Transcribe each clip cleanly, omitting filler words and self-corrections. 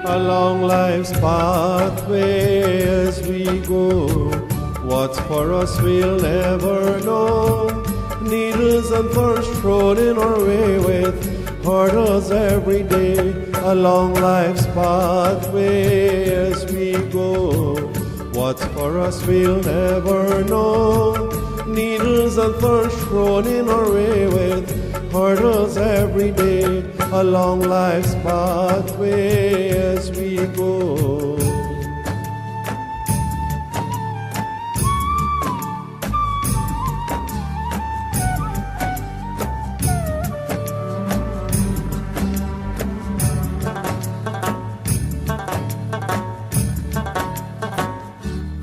along life's pathway as we go. What's for us we'll never know. Needles and thorns thrown in our way with hurdles every day, along life's pathway as we go. What's for us we'll never know. Needles and thorns thrown in our way with hurdles every day, along life's pathway as we go.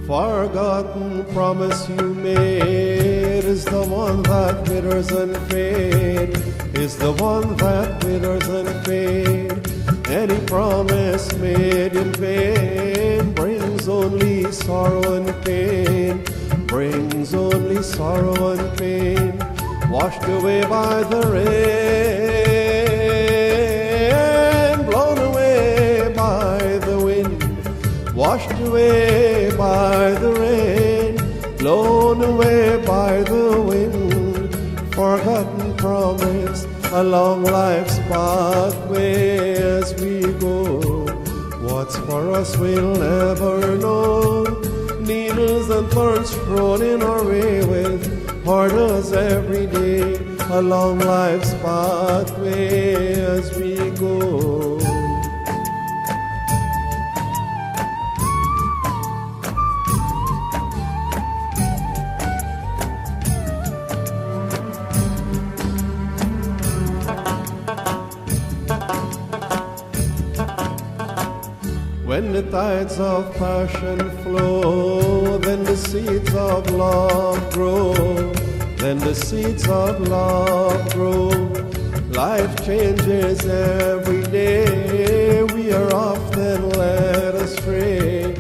Forgotten promise you made is the one that withers and fades, is the one that withers and fades. Any promise made in vain brings only sorrow and pain, brings only sorrow and pain. Washed away by the rain, blown away by the wind, washed away by the rain, blown away by the wind. Forgotten promise along life's pathway as we go. What's for us we'll never know. Needles and thorns thrown in our way with hurdles every day, along life's pathway as we go. When the tides of passion flow, then the seeds of love grow, then the seeds of love grow. Life changes every day, we are often led astray,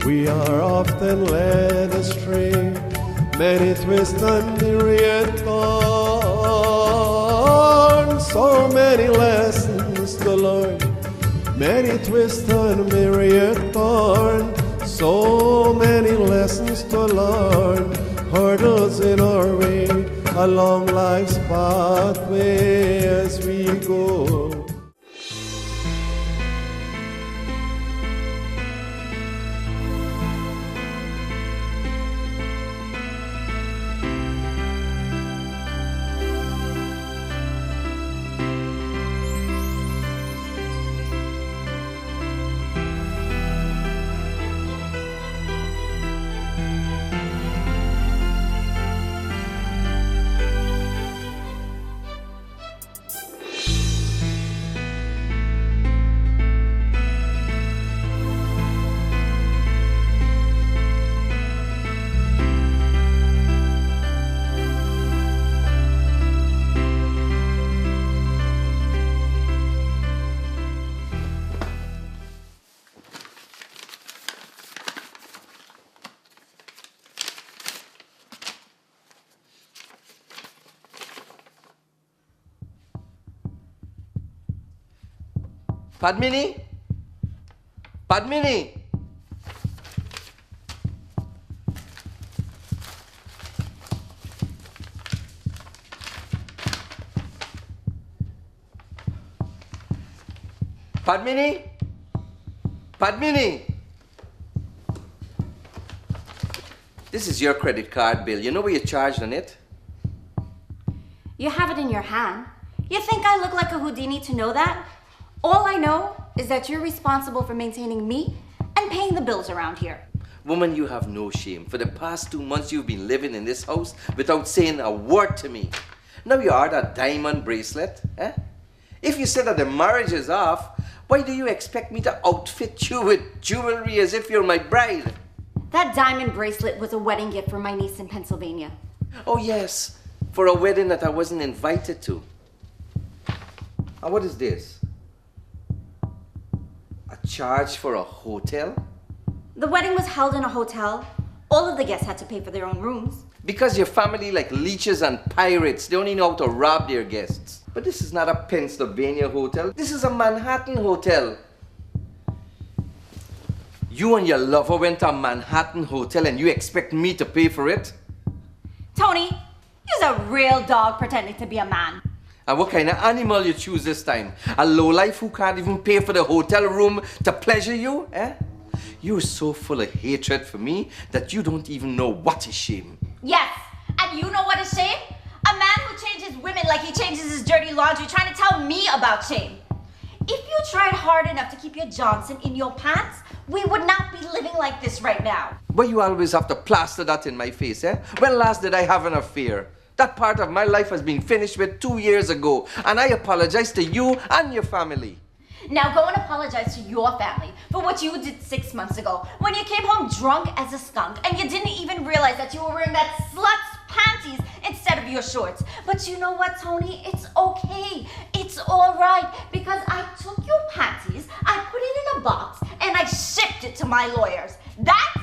we are often led astray. Many twists and myriad thorns, so many lessons to learn. Many twists and myriad thorns, so many lessons to learn. Hurdles in our way, along life's pathway as we go. Padmini? Padmini? Padmini? Padmini? This is your credit card bill. You know what you charged on it? You have it in your hand. You think I look like a Houdini to know that? All I know is that you're responsible for maintaining me and paying the bills around here. Woman, you have no shame. For the past 2 months, you've been living in this house without saying a word to me. Now you are that diamond bracelet, eh? If you said that the marriage is off, why do you expect me to outfit you with jewelry as if you're my bride? That diamond bracelet was a wedding gift for my niece in Pennsylvania. Oh yes, for a wedding that I wasn't invited to. And what is this? A charge for a hotel? The wedding was held in a hotel. All of the guests had to pay for their own rooms. Because your family like leeches and pirates, they only know how to rob their guests. But this is not a Pennsylvania hotel. This is a Manhattan hotel. You and your lover went to a Manhattan hotel and you expect me to pay for it? Tony, you're a real dog pretending to be a man. And what kind of animal you choose this time? A lowlife who can't even pay for the hotel room to pleasure you? Eh? You're so full of hatred for me that you don't even know what is shame. Yes, and you know what is shame? A man who changes women like he changes his dirty laundry trying to tell me about shame. If you tried hard enough to keep your Johnson in your pants, we would not be living like this right now. But you always have to plaster that in my face, eh? When last did I have an affair? That part of my life has been finished with 2 years ago, and I apologize to you and your family. Now go and apologize to your family for what you did 6 months ago when you came home drunk as a skunk and you didn't even realize that you were wearing that slut's panties instead of your shorts. But you know what, Tony? It's okay. It's all right because I took your panties, I put it in a box, and I shipped it to my lawyers. That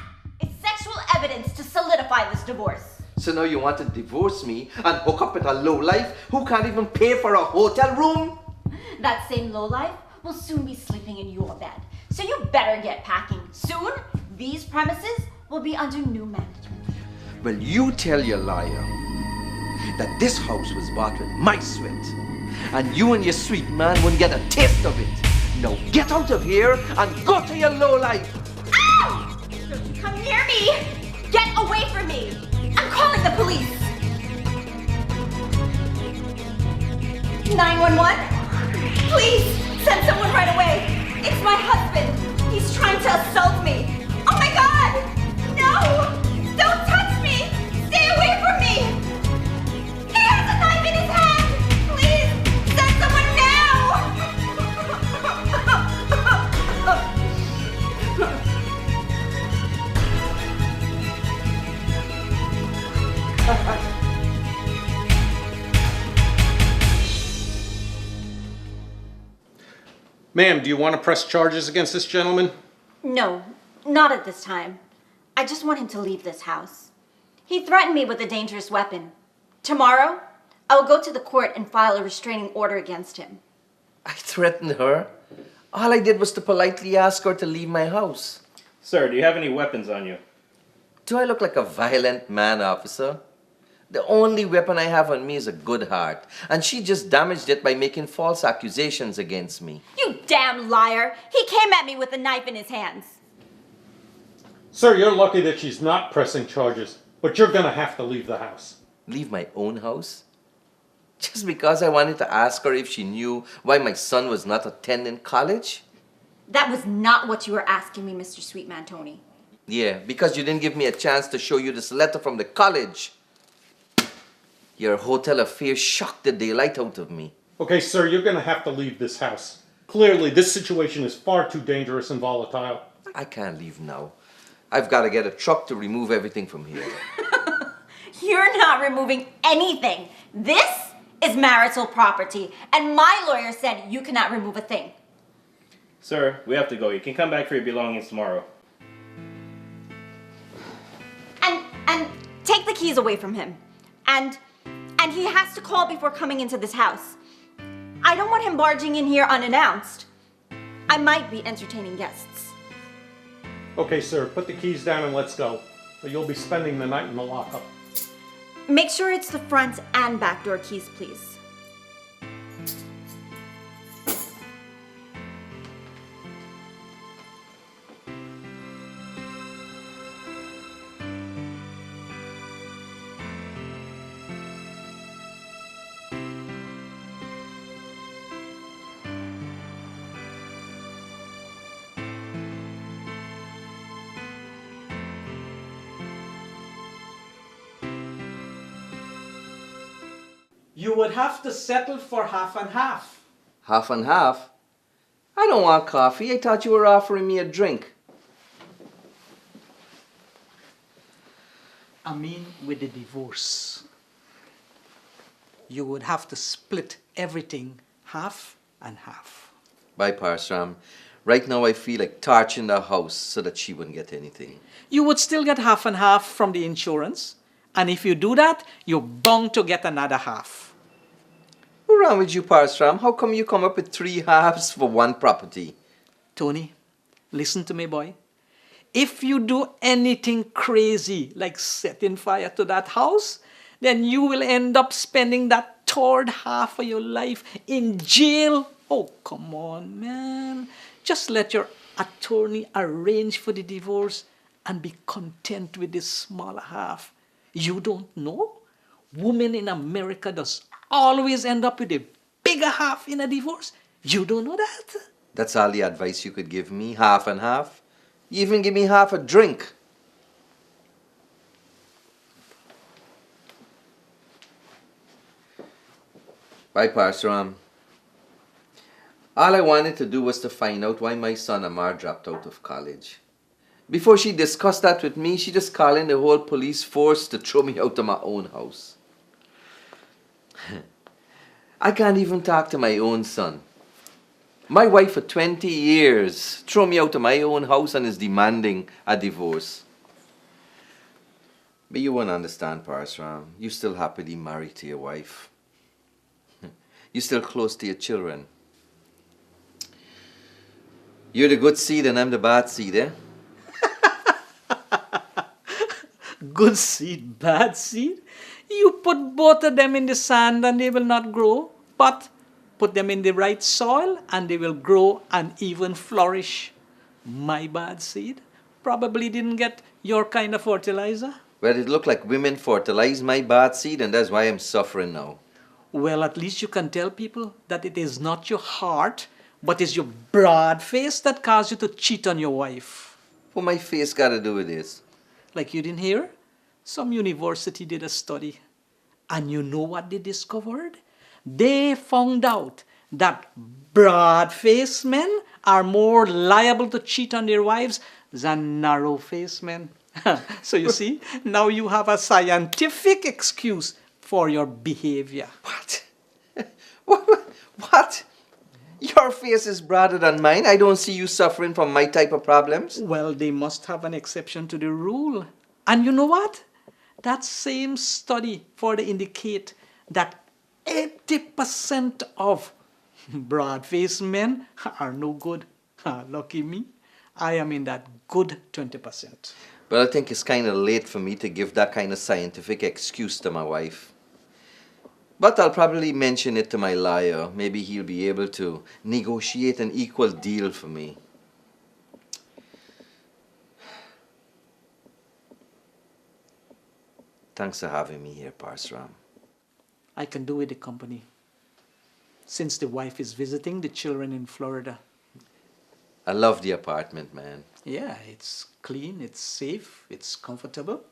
is sexual evidence to solidify this divorce. So now you want to divorce me and hook up with a lowlife who can't even pay for a hotel room? That same lowlife will soon be sleeping in your bed. So you better get packing. Soon, these premises will be under new management. Well, you tell your liar that this house was bought with my sweat, and you and your sweet man wouldn't get a taste of it. Now get out of here and go to your lowlife. Ow! Don't you come near me! Get away from me! I'm calling the police! 911? Please, send someone right away! It's my husband! He's trying to assault me! Oh my God! No! Don't touch me! Stay away from me! He has a knife in his hand! Please, send someone now! Ma'am, do you want to press charges against this gentleman? No, not at this time. I just want him to leave this house. He threatened me with a dangerous weapon. Tomorrow, I will go to the court and file a restraining order against him. I threatened her. All I did was to politely ask her to leave my house. Sir, do you have any weapons on you? Do I look like a violent man, officer? The only weapon I have on me is a good heart, and she just damaged it by making false accusations against me. You damn liar! He came at me with a knife in his hands. Sir, you're lucky that she's not pressing charges, but you're gonna have to leave the house. Leave my own house? Just because I wanted to ask her if she knew why my son was not attending college? That was not what you were asking me, Mr. Sweetman Tony. Yeah, because you didn't give me a chance to show you this letter from the college. Your hotel affair shocked the daylight out of me. Okay, sir, you're gonna have to leave this house. Clearly, this situation is far too dangerous and volatile. I can't leave now. I've got to get a truck to remove everything from here. You're not removing anything. This is marital property, and my lawyer said you cannot remove a thing. Sir, we have to go. You can come back for your belongings tomorrow. And take the keys away from him. And he has to call before coming into this house. I don't want him barging in here unannounced. I might be entertaining guests. Okay, sir, put the keys down and let's go. Or you'll be spending the night in the lockup. Make sure it's the front and back door keys, please. You would have to settle for half and half. Half and half? I don't want coffee. I thought you were offering me a drink. I mean, with the divorce. You would have to split everything half and half. Bye, Parsram. Right now I feel like torching the house so that she wouldn't get anything. You would still get half and half from the insurance. And if you do that, you're bound to get another half. What's wrong with you, Parsram? How come you come up with 3 halves for one property? Tony, listen to me, boy. if you do anything crazy, like setting fire to that house, then you will end up spending that third half of your life in jail. Oh, come on, man. Just let your attorney arrange for the divorce and be content with the smaller half. You don't know? Women in America does always end up with a bigger half in a divorce. You don't know that? That's all the advice you could give me, half and half? You even give me half a drink. Bye, Parsuram. All I wanted to do was to find out why my son Amar dropped out of college. Before she discussed that with me, she just called in the whole police force to throw me out of my own house. I can't even talk to my own son. My wife for 20 years threw me out of my own house and is demanding a divorce. But you won't understand, Parsuram. You're still happily married to your wife. You're still close to your children. You're the good seed and I'm the bad seed, eh? Good seed, bad seed? You put both of them in the sand and they will not grow. But put them in the right soil and they will grow and even flourish. My bad seed probably didn't get your kind of fertilizer. Well, it looked like women fertilized my bad seed and that's why I'm suffering now. Well, at least you can tell people that it is not your heart, but it's your broad face that caused you to cheat on your wife. What my face got to do with this? Like you didn't hear? Some university did a study. And you know what they discovered? They found out that broad-faced men are more liable to cheat on their wives than narrow-faced men. So you see, now you have a scientific excuse for your behavior. What? What? Your face is broader than mine. I don't see you suffering from my type of problems. Well, they must have an exception to the rule. And you know what? That same study further indicate that 80% of broad-faced men are no good. Lucky me. I am in that good 20%. But I think it's kind of late for me to give that kind of scientific excuse to my wife. But I'll probably mention it to my lawyer. Maybe he'll be able to negotiate an equal deal for me. Thanks for having me here, Parsuram. I can do with the company. Since the wife is visiting the children in Florida. I love the apartment, man. Yeah, it's clean, it's safe, it's comfortable,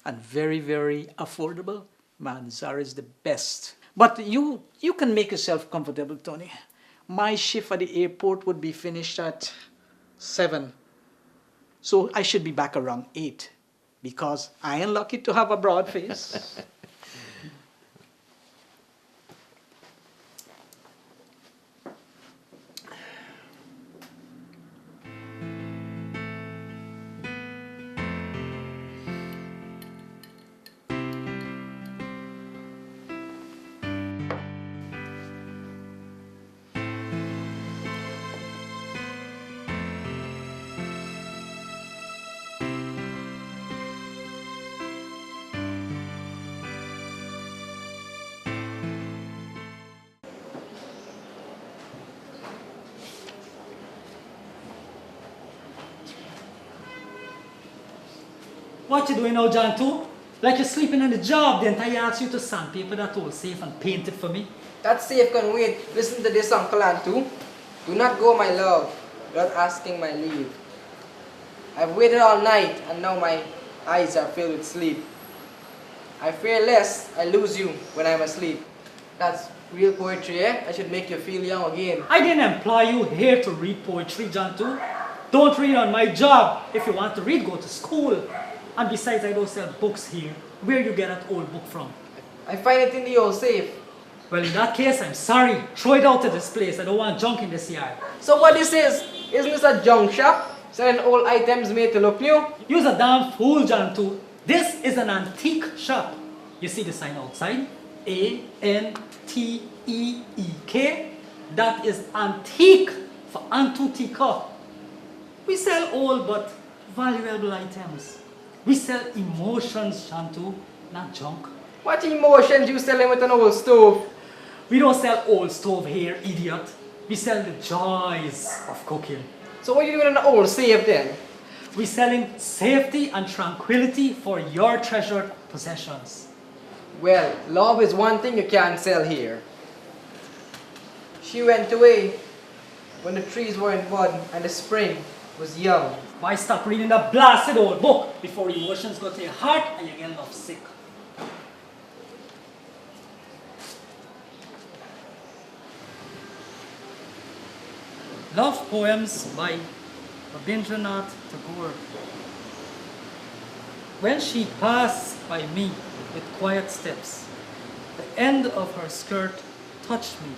and very, very affordable. Man, Zara is the best. But you can make yourself comfortable, Tony. My shift at the airport would be finished at 7. So I should be back around 8 because I am lucky to have a broad face. What you doing now, John, too? Like you're sleeping on the job, then I asked you to sandpaper that whole safe and paint it for me. That safe can wait. Listen to this, Uncle Antu. Do not go, my love, without asking my leave. I've waited all night, and now my eyes are filled with sleep. I fear lest I lose you when I'm asleep. That's real poetry, eh? I should make you feel young again. I didn't employ you here to read poetry, John, too. Don't read on my job. If you want to read, go to school. And besides, I don't sell books here. Where you get that old book from? I find it in the old safe. Well, in that case, I'm sorry. Throw it out of this place. I don't want junk in this yard. So what this is? Isn't this a junk shop? Selling old items made to look new? You're a damn fool, John, too. This is an antique shop. You see the sign outside? A-N-T-E-E-K. That is antique for Antutica. We sell old but valuable items. We sell emotions, Shantu, not junk. What emotions you selling with an old stove? We don't sell old stove here, idiot. We sell the joys of cooking. So what you doing in an old safe then? We're selling safety and tranquility for your treasured possessions. Well, love is one thing you can't sell here. She went away when the trees were in bud and the spring was young. Why stop reading that blasted old book before emotions go to your heart and you get love sick? Love Poems by Rabindranath Tagore. When she passed by me with quiet steps, the end of her skirt touched me.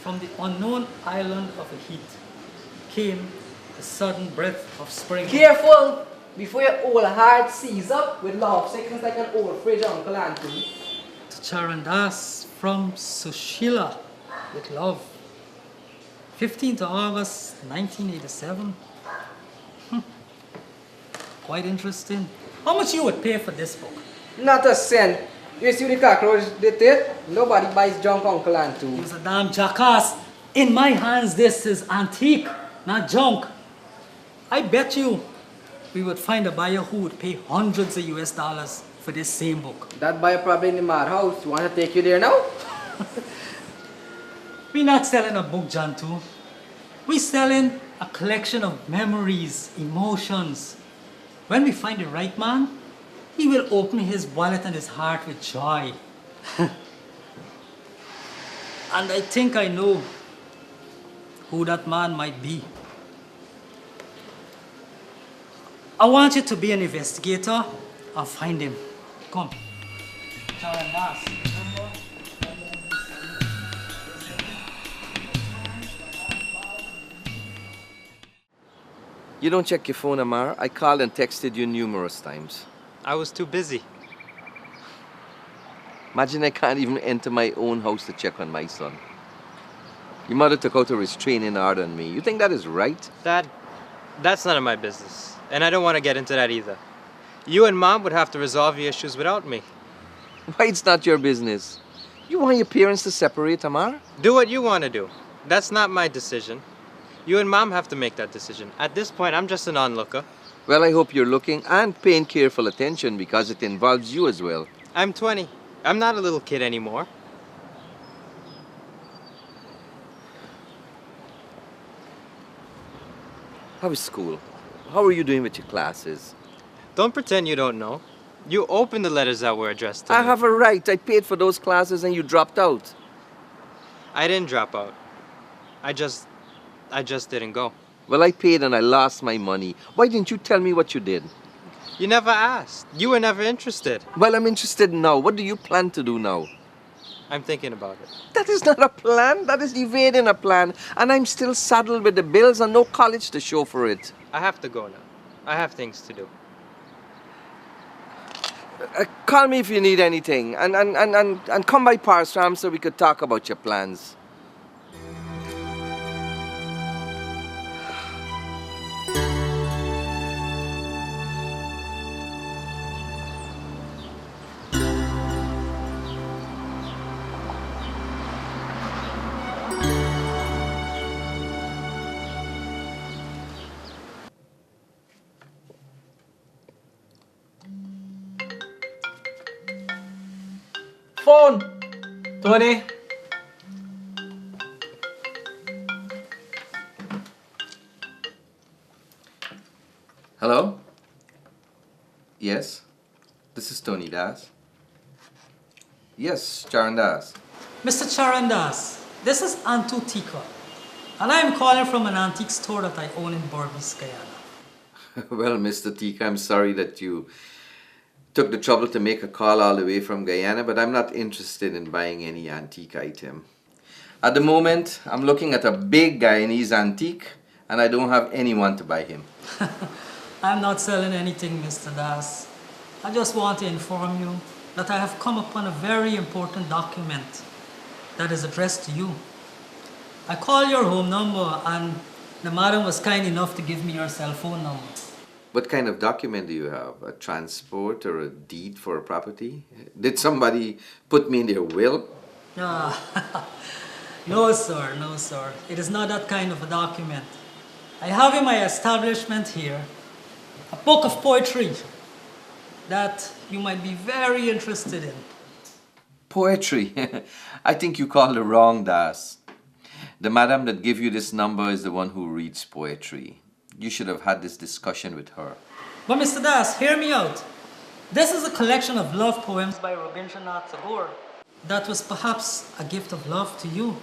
From the unknown island of the heat came the sudden breath of spring. Careful! Before your old heart seize up with love sickness like an old fridge uncle auntie. To Charandas from Sushila with love. 15th of August 1987. Quite interesting. How much you would pay for this book? Not a cent. You see the cockroach did it? Nobody buys junk uncle auntie. He was a damn jackass. In my hands, this is antique, not junk. I bet you we would find a buyer who would pay hundreds of US dollars for this same book. That buyer probably in the madhouse. You want to take you there now? We're not selling a book, Jantu. We're selling a collection of memories, emotions. When we find the right man, he will open his wallet and his heart with joy. And I think I know who that man might be. I want you to be an investigator and find him. Come. Charandas, remember? You don't check your phone, Amar. I called and texted you numerous times. I was too busy. Imagine I can't even enter my own house to check on my son. Your mother took out a restraining order on me. You think that is right? Dad, that's none of my business. And I don't want to get into that either. You and Mom would have to resolve your issues without me. Why it's not your business? You want your parents to separate, Amar? Do what you want to do. That's not my decision. You and Mom have to make that decision. At this point, I'm just an onlooker. Well, I hope you're looking and paying careful attention because it involves you as well. I'm 20. I'm not a little kid anymore. How is school? How are you doing with your classes? Don't pretend you don't know. You opened the letters that were addressed to I me. have a right. I paid for those classes and you dropped out. I didn't drop out. I just didn't go. Well, I paid and I lost my money. Why didn't you tell me what you did? You never asked. You were never interested. Well, I'm interested now. What do you plan to do now? I'm thinking about it. That is not a plan. That is evading a plan. And I'm still saddled with the bills and no college to show for it. I have to go now. I have things to do. Call me if you need anything. And come by Parsram so we could talk about your plans. Phone! Tony? Hello? Yes? This is Tony Das. Yes, Charan Das. Mr. Charandas, this is Antu Tika, and I am calling from an antique store that I own in Borbis, Guyana. Well, Mr. Tika, I'm sorry that you took the trouble to make a call all the way from Guyana, but I'm not interested in buying any antique item. At the moment, I'm looking at a big Guyanese antique, and I don't have anyone to buy him. I'm not selling anything, Mr. Das. I just want to inform you that I have come upon a very important document that is addressed to you. I called your home number and the madam was kind enough to give me your cell phone number. What kind of document do you have? A transport or a deed for a property? Did somebody put me in their will? Ah, no, sir, no, sir. It is not that kind of a document. I have in my establishment here a book of poetry that you might be very interested in. Poetry. I think you called the wrong Das. The madam that gave you this number is the one who reads poetry. You should have had this discussion with her. But Mr. Das, hear me out. This is a collection of love poems by Rabindranath Tagore that was perhaps a gift of love to you.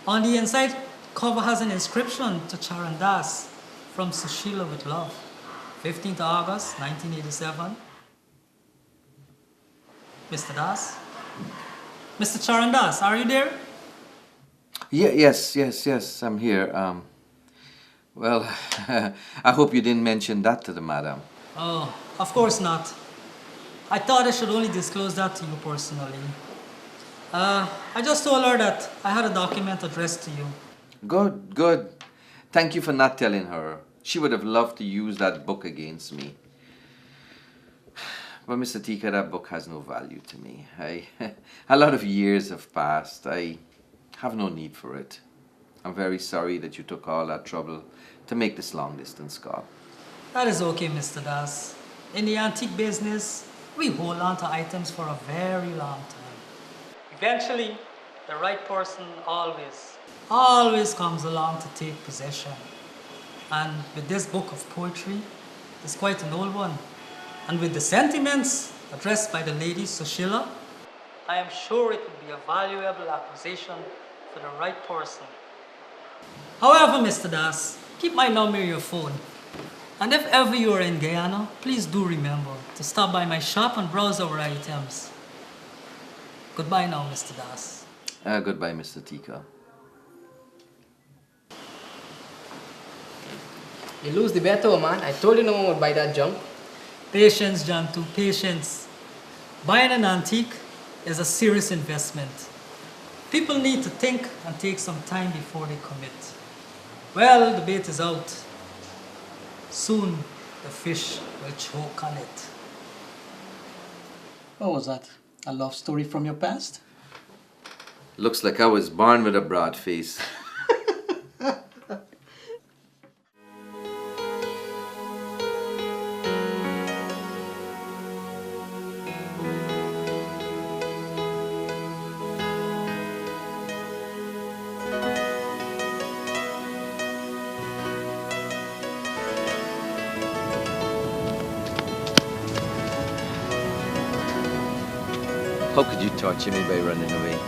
On the inside cover has an inscription to Charan Das from Sushila with love, 15th August 1987. Mr. Das? Mr. Charan Das, are you there? Yes, I'm here. Well, I hope you didn't mention that to the madam. Oh, of course not. I thought I should only disclose that to you personally. I just told her that I had a document addressed to you. Good. Thank you for not telling her. She would have loved to use that book against me. But Mr. Tika, that book has no value to me. A lot of years have passed. I have no need for it. I'm very sorry that you took all that trouble to make this long-distance call. That is okay, Mr. Das. In the antique business, we hold on to items for a very long time. Eventually, the right person always comes along to take possession. And with this book of poetry, it's quite an old one. And with the sentiments addressed by the lady Sushila, I am sure it would be a valuable acquisition for the right person. However, Mr. Das, keep my number in your phone. And if ever you are in Guyana, please do remember to stop by my shop and browse our items. Goodbye now, Mr. Das. Goodbye, Mr. Tika. You lose the bet, man. I told you no one would buy that junk. Patience, Jantu, patience. Buying an antique is a serious investment. People need to think and take some time before they commit. Well, the bait is out. Soon, the fish will choke on it. What was that? A love story from your past? Looks like I was born with a broad face. How could you torture me by running away?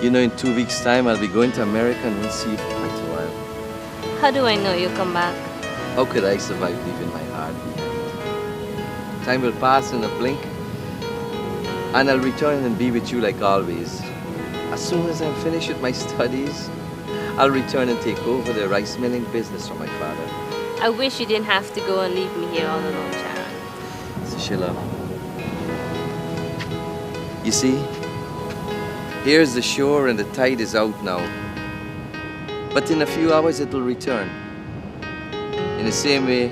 You know, in 2 weeks' time, I'll be going to America and won't see you for quite a while. How do I know you'll come back? How could I survive leaving my heart behind? Time will pass in a blink, and I'll return and be with you like always. As soon as I'm finished with my studies, I'll return and take over the rice milling business from my father. I wish you didn't have to go and leave me here all alone, Sharon. Sushila, you see, here's the shore and the tide is out now. But in a few hours it will return. In the same way,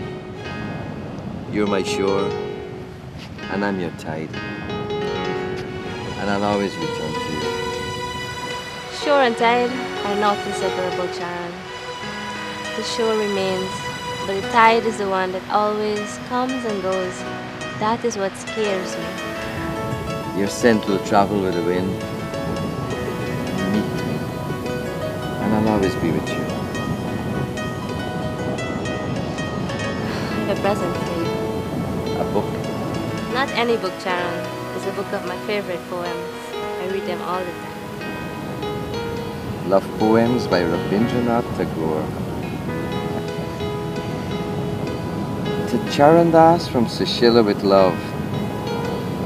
you're my shore and I'm your tide. And I'll always return to you. Shore and tide are not inseparable, Sharon. The shore remains, but the tide is the one that always comes and goes. That is what scares me. Your scent will travel with the wind. Meet me. And I'll always be with you. I have a present for you. A book. Not any book, Sharon. It's a book of my favorite poems. I read them all the time. Love Poems by Rabindranath Tagore. To Charan Das from Sushila with Love.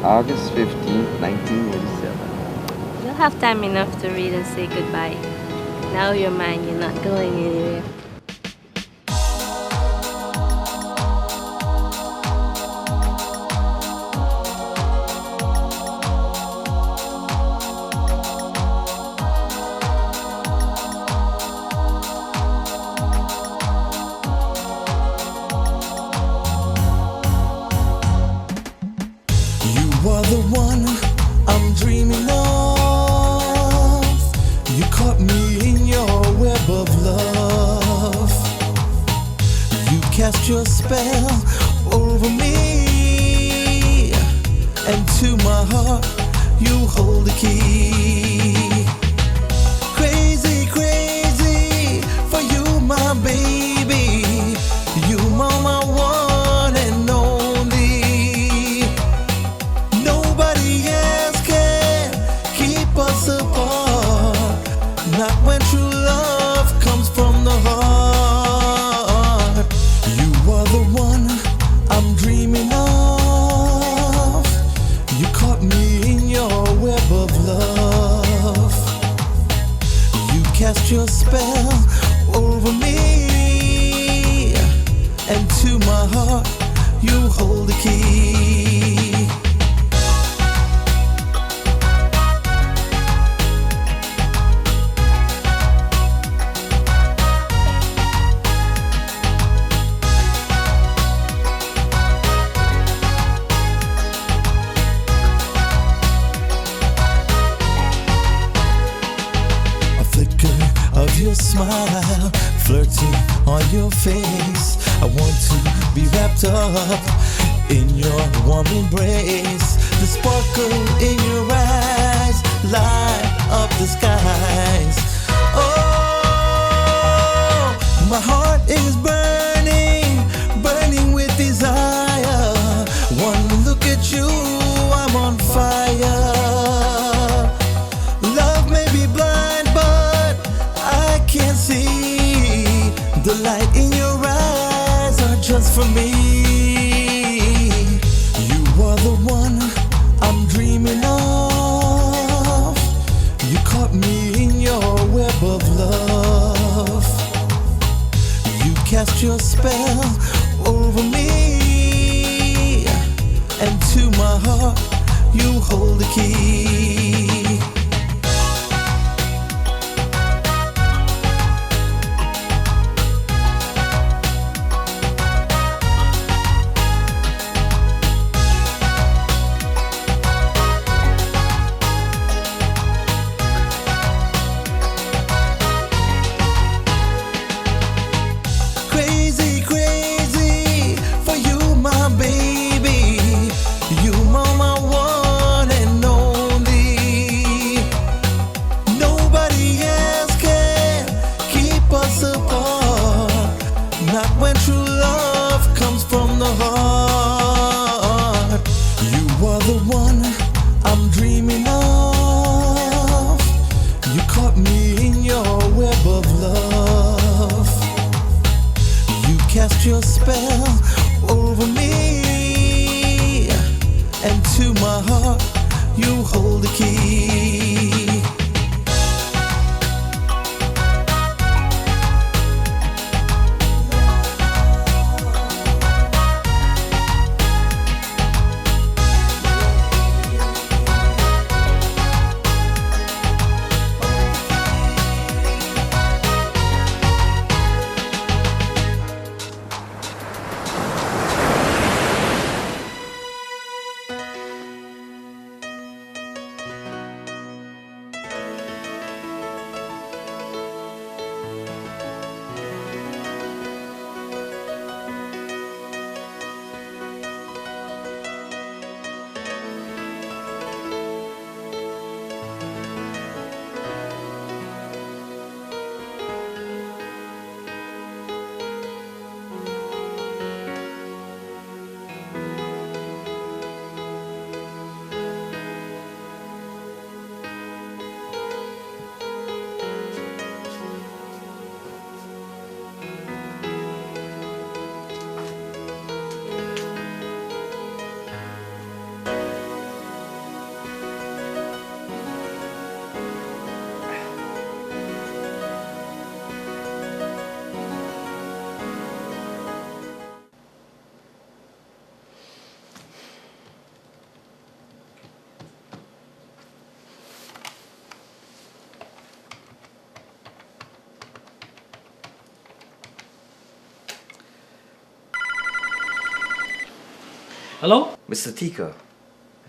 August 15th, 1987. You'll have time enough to read and say goodbye. Now you're mine, you're not going anywhere. are the one I'm dreaming of. You caught me in your web of love. You cast your spell over me, and to my heart you hold the key. Crazy, crazy for you, my baby. You are my one and only. Nobody else can keep us apart, not when true love comes from the heart. You are the one I'm dreaming of. You caught me in your web of love. You cast your spell over me, and to my heart you hold the key. A flicker of your smile, flirting on your face. I want to be wrapped up in your warm embrace. The sparkle in your eyes light up the skies. Oh, my heart is burning, burning with desire. One look at you, I'm on fire. Love may be blind, but I can't see. The light in your eyes are just for me. You are the one I'm dreaming of. You caught me in your web of love. You cast your spell over me, and to my heart you hold the key. Crazy, crazy for you, my baby. You are my one and only. Nobody else can keep us apart, not when true love comes from the heart. You are the one I'm dreaming of. You caught me in your web of love. You cast your spell over me, and to my heart you hold the key. Hello? Mr. Tika,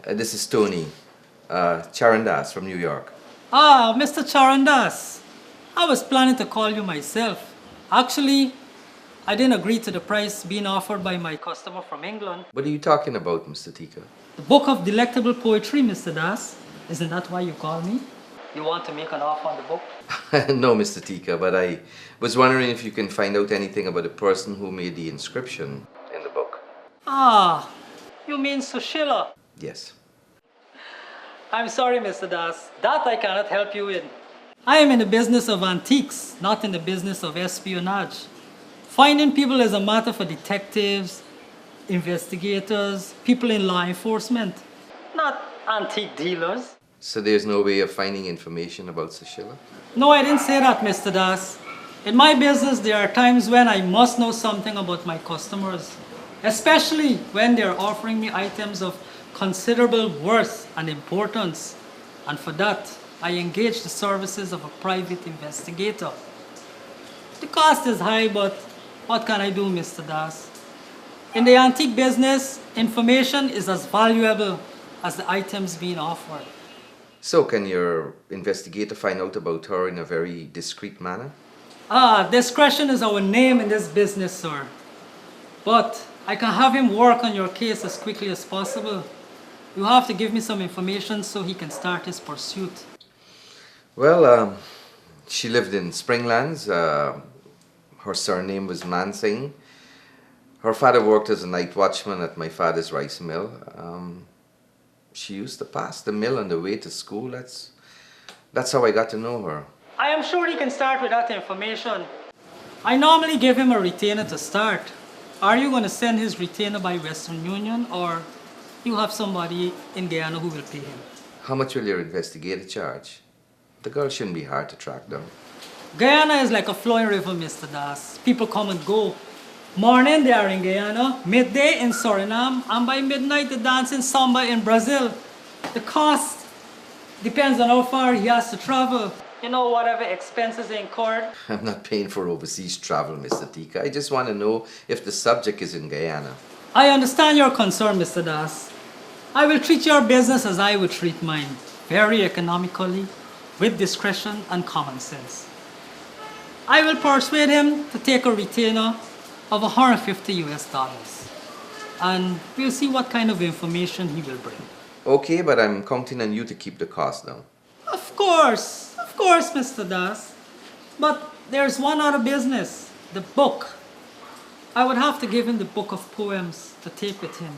This is Tony, Charandas from New York. Ah, Mr. Charandas. I was planning to call you myself. Actually, I didn't agree to the price being offered by my customer from England. What are you talking about, Mr. Tika? The book of delectable poetry, Mr. Das. Isn't that why you called me? You want to make an offer on the book? No, Mr. Tika, but I was wondering if you can find out anything about the person who made the inscription in the book. Ah, you mean Sushila? Yes. I'm sorry, Mr. Das. That I cannot help you in. I am in the business of antiques, not in the business of espionage. Finding people is a matter for detectives, investigators, people in law enforcement, not antique dealers. So there's no way of finding information about Sushila? No, I didn't say that, Mr. Das. In my business, there are times when I must know something about my customers, especially when they're offering me items of considerable worth and importance. And for that, I engage the services of a private investigator. The cost is high, but what can I do, Mr. Das? In the antique business, information is as valuable as the items being offered. So can your investigator find out about her in a very discreet manner? Ah, discretion is our name in this business, sir. But I can have him work on your case as quickly as possible. You have to give me some information so he can start his pursuit. Well, she lived in Springlands. Her surname was Mansingh. Her father worked as a night watchman at my father's rice mill. She used to pass the mill on the way to school. That's how I got to know her. I am sure he can start with that information. I normally give him a retainer to start. Are you going to send his retainer by Western Union, or you have somebody in Guyana who will pay him? How much will your investigator charge? The girl shouldn't be hard to track down. Guyana is like a flowing river, Mr. Das. People come and go. Morning they are in Guyana, midday in Suriname, and by midnight they dance in samba in Brazil. The cost depends on how far he has to travel. You know, whatever expenses are incurred. I'm not paying for overseas travel, Mr. Tika. I just want to know if the subject is in Guyana. I understand your concern, Mr. Das. I will treat your business as I would treat mine, very economically, with discretion and common sense. I will persuade him to take a retainer of $150 US, and we'll see what kind of information he will bring. Okay, but I'm counting on you to keep the cost down. Of course, Mr. Das. But there's one other business, the book. I would have to give him the book of poems to take with him,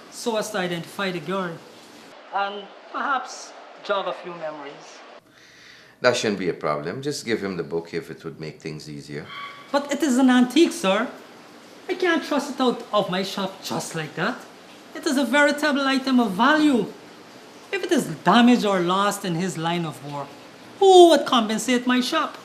so as to identify the girl, and perhaps jog a few memories. That shouldn't be a problem. Just give him the book if it would make things easier. But it is an antique, sir. I can't trust it out of my shop just like that. It is a veritable item of value. If it is damaged or lost in his line of work, who would compensate my shop?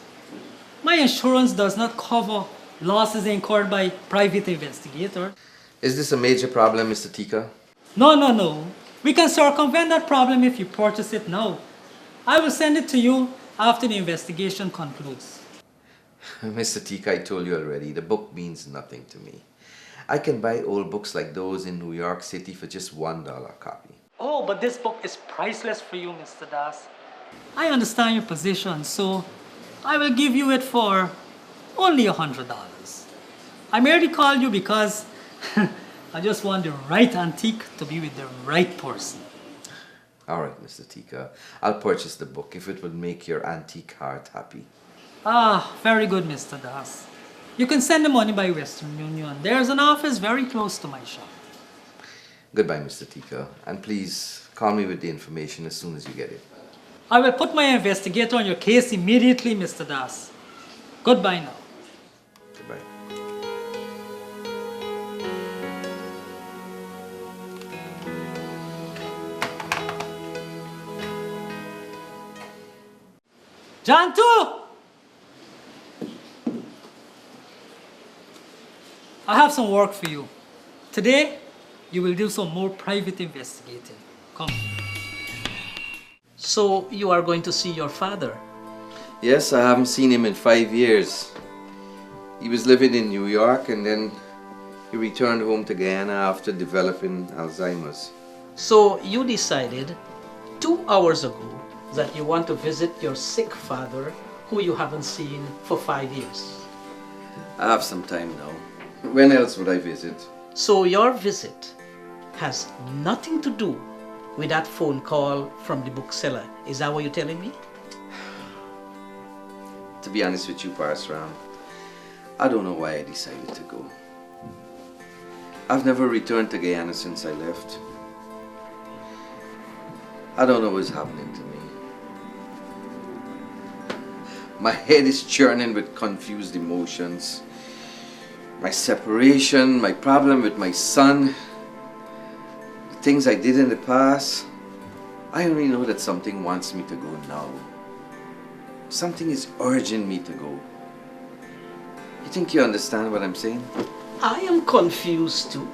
My insurance does not cover losses incurred by private investigators. Is this a major problem, Mr. Tika? No. We can circumvent that problem if you purchase it now. I will send it to you after the investigation concludes. Mr. Tika, I told you already, the book means nothing to me. I can buy old books like those in New York City for just $1 a copy. Oh, but this book is priceless for you, Mr. Das. I understand your position, so I will give you it for only $100. I merely called you because I just want the right antique to be with the right person. All right, Mr. Tika. I'll purchase the book if it would make your antique heart happy. Ah, very good, Mr. Das. You can send the money by Western Union. There's an office very close to my shop. Goodbye, Mr. Tika. And please call me with the information as soon as you get it. I will put my investigator on your case immediately, Mr. Das. Goodbye now. Goodbye. Jantu! I have some work for you. Today, you will do some more private investigating. Come. So you are going to see your father? Yes, I haven't seen him in 5 years. He was living in New York and then he returned home to Guyana after developing Alzheimer's. So you decided 2 hours ago that you want to visit your sick father who you haven't seen for 5 years. I have some time now. When else would I visit? So your visit has nothing to do with that phone call from the bookseller. Is that what you're telling me? To be honest with you, Parasram, I don't know why I decided to go. I've never returned to Guyana since I left. I don't know what's happening to me. My head is churning with confused emotions. My separation, my problem with my son, the things I did in the past. I only know that something wants me to go now. Something is urging me to go. You think you understand what I'm saying? I am confused too.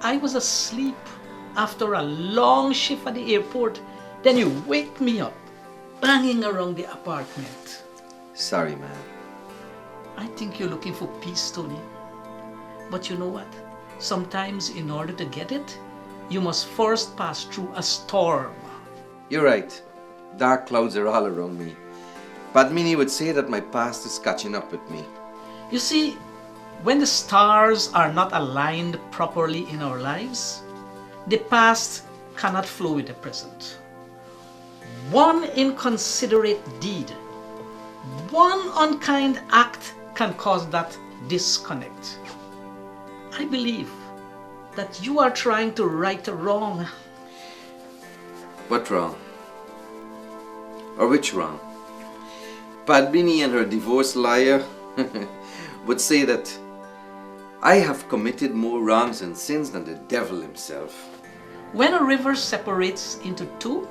I was asleep after a long shift at the airport. Then you wake me up, banging around the apartment. Sorry, man. I think you're looking for peace, Tony. But you know what? Sometimes in order to get it, you must first pass through a storm. You're right. Dark clouds are all around me. Padmini would say that my past is catching up with me. You see, when the stars are not aligned properly in our lives, the past cannot flow with the present. One inconsiderate deed, one unkind act can cause that disconnect. I believe that you are trying to right a wrong. What wrong? Or which wrong? Padmini and her divorced liar would say that I have committed more wrongs and sins than the devil himself. When a river separates into two,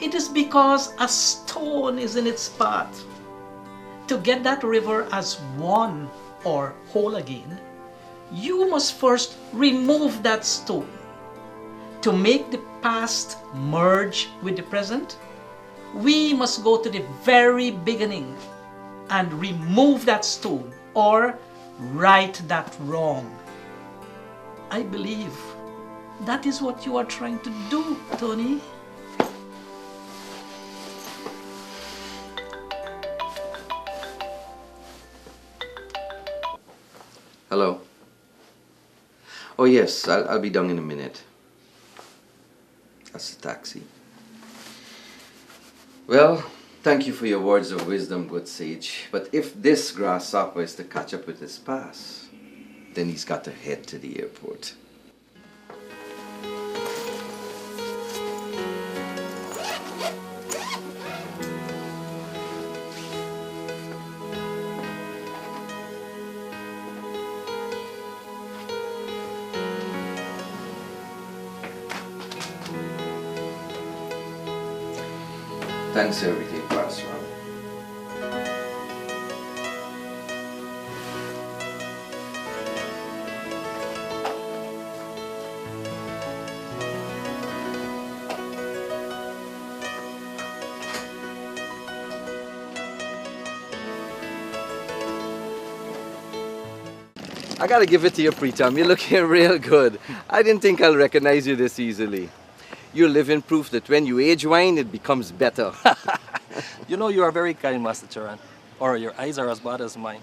it is because a stone is in its path. To get that river as one or whole again, you must first remove that stone. To make the past merge with the present, we must go to the very beginning and remove that stone or right that wrong. I believe that is what you are trying to do, Tony. Hello. Oh yes, I'll be down in a minute. That's the taxi. Well, thank you for your words of wisdom, good sage. But if this grasshopper is to catch up with his past, then he's got to head to the airport. Thanks for everything, Parasram. I gotta give it to you, Preetam. You're looking real good. I didn't think I'll recognize you this easily. You're living proof that when you age wine, it becomes better. You know, you are very kind, Master Charan. Or your eyes are as bad as mine.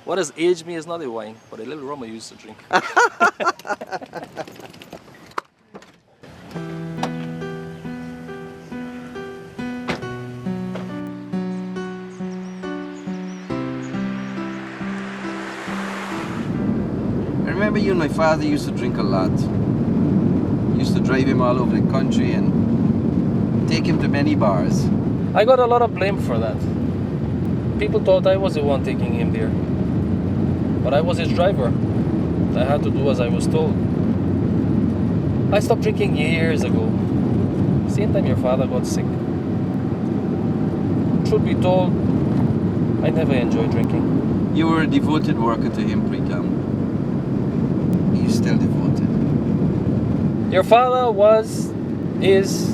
What has aged me is not a wine, but a little rum I used to drink. I remember you and my father used to drink a lot. Used to drive him all over the country and take him to many bars. I got a lot of blame for that. People thought I was the one taking him there. But I was his driver. I had to do as I was told. I stopped drinking years ago. Same time your father got sick. Truth be told, I never enjoyed drinking. You were a devoted worker to him, Preetam. You're still devoted. Your father is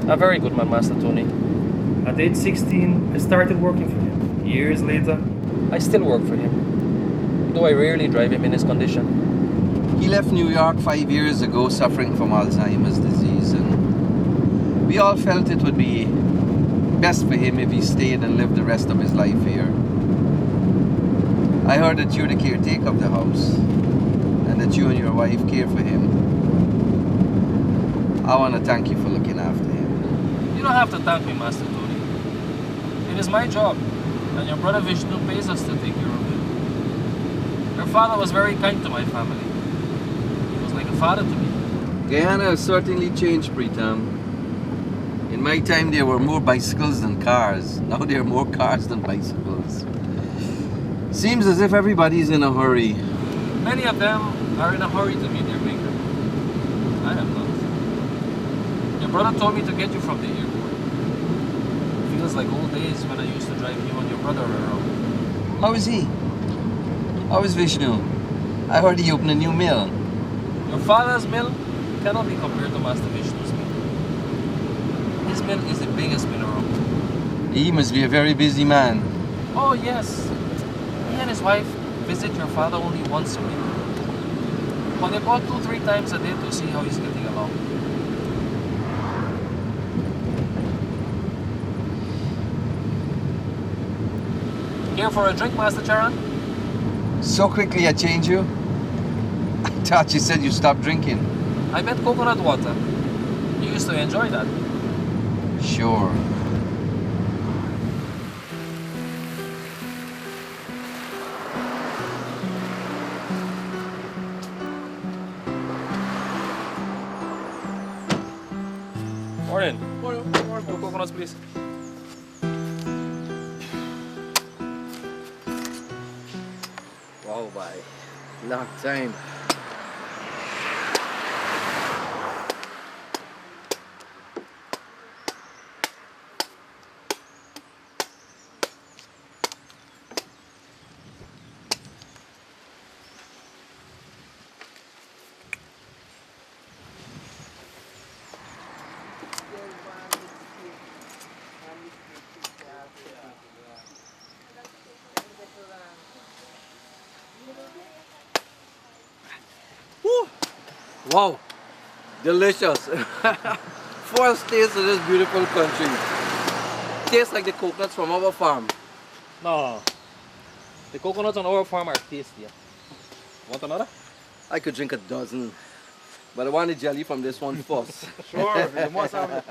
a very good man, Master Tony. At age 16, I started working for him. Years later, I still work for him, though I rarely drive him in his condition. He left New York 5 years ago suffering from Alzheimer's disease. We all felt it would be best for him if he stayed and lived the rest of his life here. I heard that you're the caretaker of the house and that you and your wife care for him. I want to thank you for looking after him. You don't have to thank me, Master Tony. It is my job, and your brother Vishnu pays us to take care of him. Your father was very kind to my family. He was like a father to me. Guyana has certainly changed, Pritam. In my time, there were more bicycles than cars. Now there are more cars than bicycles. Seems as if everybody's in a hurry. Many of them are in a hurry to meet their maker. I am not. Your brother told me to get you from the airport. It feels like old days when I used to drive you and your brother around. How is he? How is Vishnu? I heard he opened a new mill. Your father's mill cannot be compared to Master Vishnu's mill. His mill is the biggest mill around. He must be a very busy man. Oh yes. He and his wife visit your father only once a week. But they go 2-3 times a day to see how he's getting along. Here for a drink, Master Charan? So quickly I changed you? I thought you said you stopped drinking. I meant coconut water. You used to enjoy that. Sure. Morning. Morning. 2 coconuts, please. Wow, bye. Long time. Wow, delicious. First taste of this beautiful country. Tastes like the coconuts from our farm. No. The coconuts on our farm are tastier. Want another? I could drink a dozen, but I want the jelly from this one first. Sure, you must have it.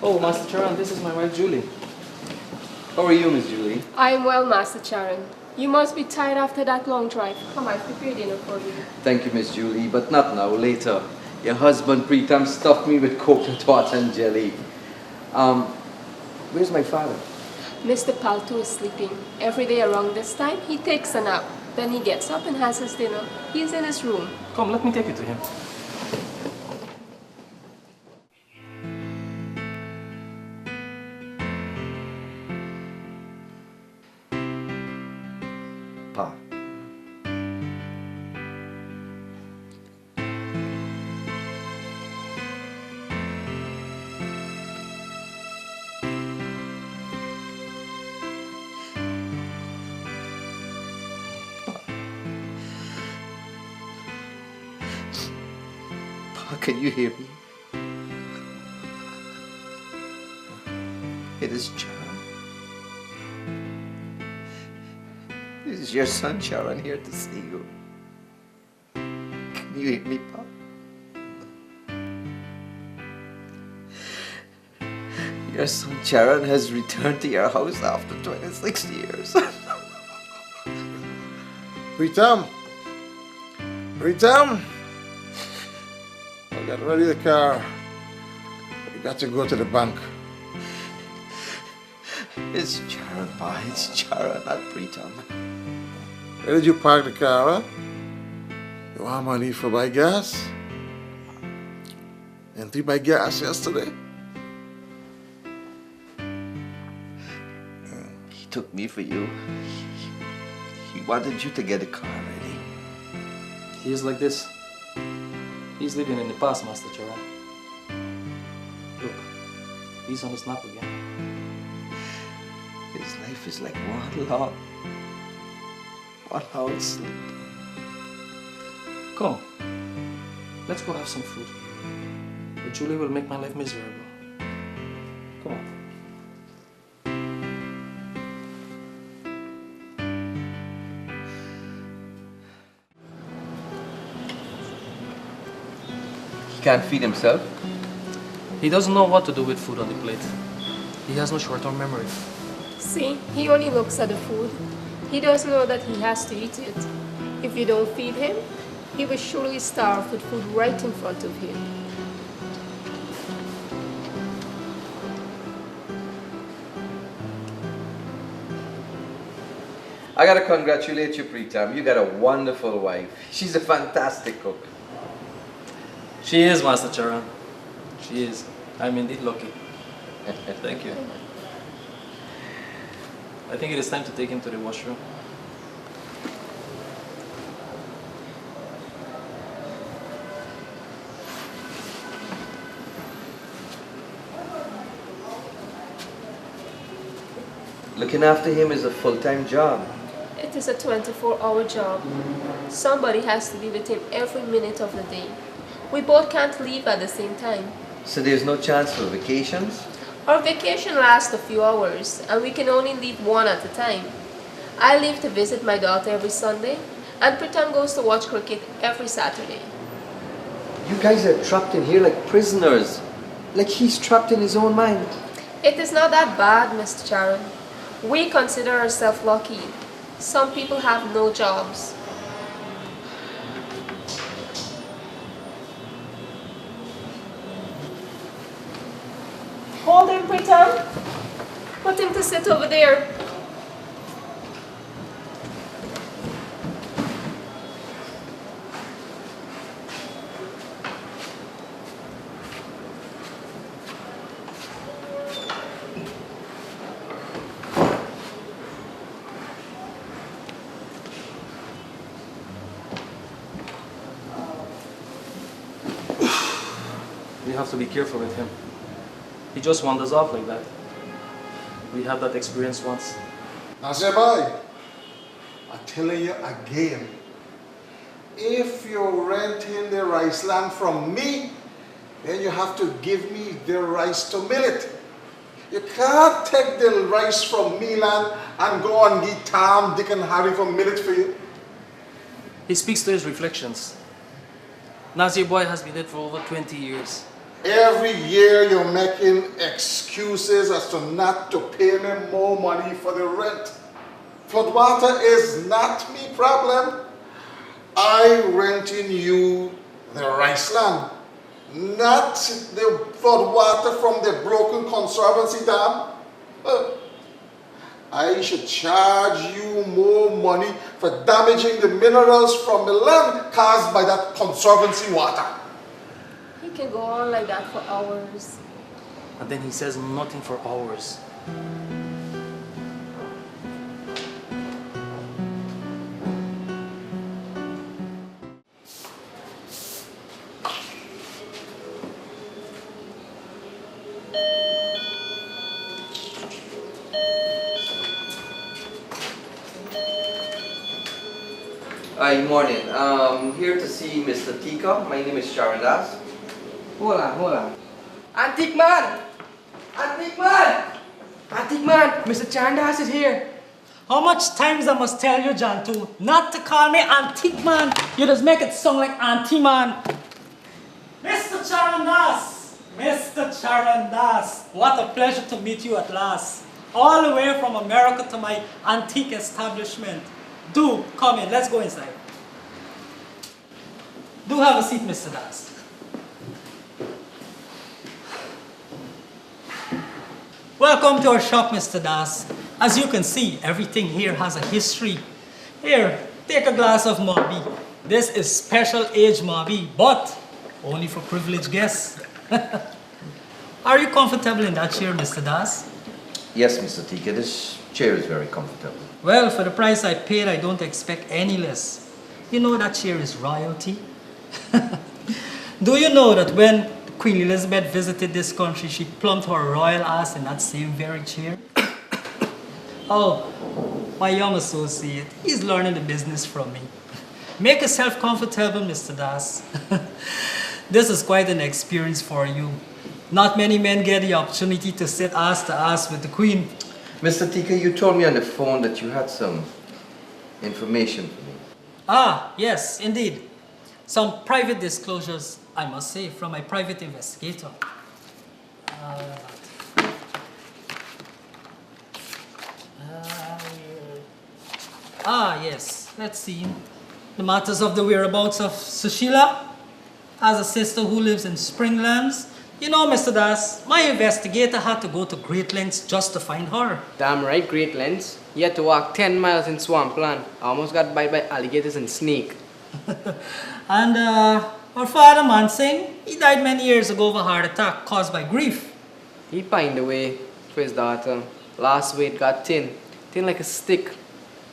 Oh, Master Charan, this is my wife Julie. How are you, Miss Julie? I'm well, Master Charan. You must be tired after that long drive. Come, I've prepared dinner for you. Thank you, Miss Julie, but not now, later. Your husband, Pritam, stuffed me with coconut water and jelly. Where's my father? Mr. Paltu is sleeping. Every day around this time, he takes a nap. Then he gets up and has his dinner. He's in his room. Come, let me take you to him. Pa. Pa, can you hear me? It is Sharon. This is your son, Sharon, here to see you. Can you hear me, Pop? Your son, Sharon, has returned to your house after 26 years. Pritam! Pritam! I'll get ready the car. We got to go to the bank. It's Sharon, Ma. It's Sharon, not Pritam. Where did you park the car, huh? You want money for buy gas? Didn't you buy gas yesterday? He took me for you. He wanted you to get a car ready. He is like this. He's living in the past, Master Charan. Look, he's on his nap again. His life is like one long sleep. Come, let's go have some food. But Julie will make my life miserable. Come on. He can't feed himself. He doesn't know what to do with food on the plate. He has no short-term memory. See, he only looks at the food. He doesn't know that he has to eat it. If you don't feed him, he will surely starve with food right in front of him. I gotta congratulate you, Pritam. You got a wonderful wife. She's a fantastic cook. She is, Master Charan. She is. I'm indeed lucky. Thank you. I think it is time to take him to the washroom. Looking after him is a full-time job. It is a 24-hour job. Somebody has to be with him every minute of the day. We both can't leave at the same time. So there's no chance for vacations? Our vacation lasts a few hours, and we can only leave one at a time. I leave to visit my daughter every Sunday, and Pritam goes to watch cricket every Saturday. You guys are trapped in here like prisoners. Like he's trapped in his own mind. It is not that bad, Mr. Charan. We consider ourselves lucky. Some people have no jobs. Hold him, Pritam. Put him to sit over there. We have to be careful with him. He just wanders off like that. We had that experience once. Nasebai, I'm telling you again, if you're renting the rice land from me, then you have to give me the rice to mill it. You can't take the rice from me land and go and get Tom, Dick and Harry for mill it for you. He speaks to his reflections. Nazir boy has been dead for over 20 years. Every year you're making excuses as to not to pay me more money for the rent. Floodwater is not me problem. I renting you the rice land, not the floodwater from the broken conservancy dam. I should charge you more money for damaging the minerals from the land caused by that conservancy water. He can go on like that for hours. And then he says nothing for hours. Hi, morning. Here to see Mr. Tika. My name is Sharon Das. Hold on. Antique man! Antique man! Antique man, Mr. Chandas is here. How much times I must tell you, Jantu, not to call me antique man? You just make it sound like auntie man. Mr. Charandas! Mr. Charandas! What a pleasure to meet you at last. All the way from America to my antique establishment. Do come in, let's go inside. Do have a seat, Mr. Das. Welcome to our shop, Mr. Das. As you can see, everything here has a history. Here, take a glass of Mabi. This is special age Mabi, but only for privileged guests. Are you comfortable in that chair, Mr. Das? Yes, Mr. Tika, this chair is very comfortable. Well, for the price I paid, I don't expect any less. You know that chair is royalty. Do you know that when Queen Elizabeth visited this country, she plumped her royal ass in that same very chair? Oh, my young associate, he's learning the business from me. Make yourself comfortable, Mr. Das. This is quite an experience for you. Not many men get the opportunity to sit ass to ass with the Queen. Mr. Tika, you told me on the phone that you had some information for me. Ah, yes, indeed. Some private disclosures, I must say, from my private investigator. Yes, let's see. The matters of the whereabouts of Sushila, as a sister who lives in Springlands. You know, Mr. Das, my investigator had to go to great lengths just to find her. Damn right, great lengths. He had to walk 10 miles in swampland. I almost got bit by alligators and snake. And our father Mansingh, he died many years ago of a heart attack caused by grief. He pined away for his daughter. Last weight got thin like a stick.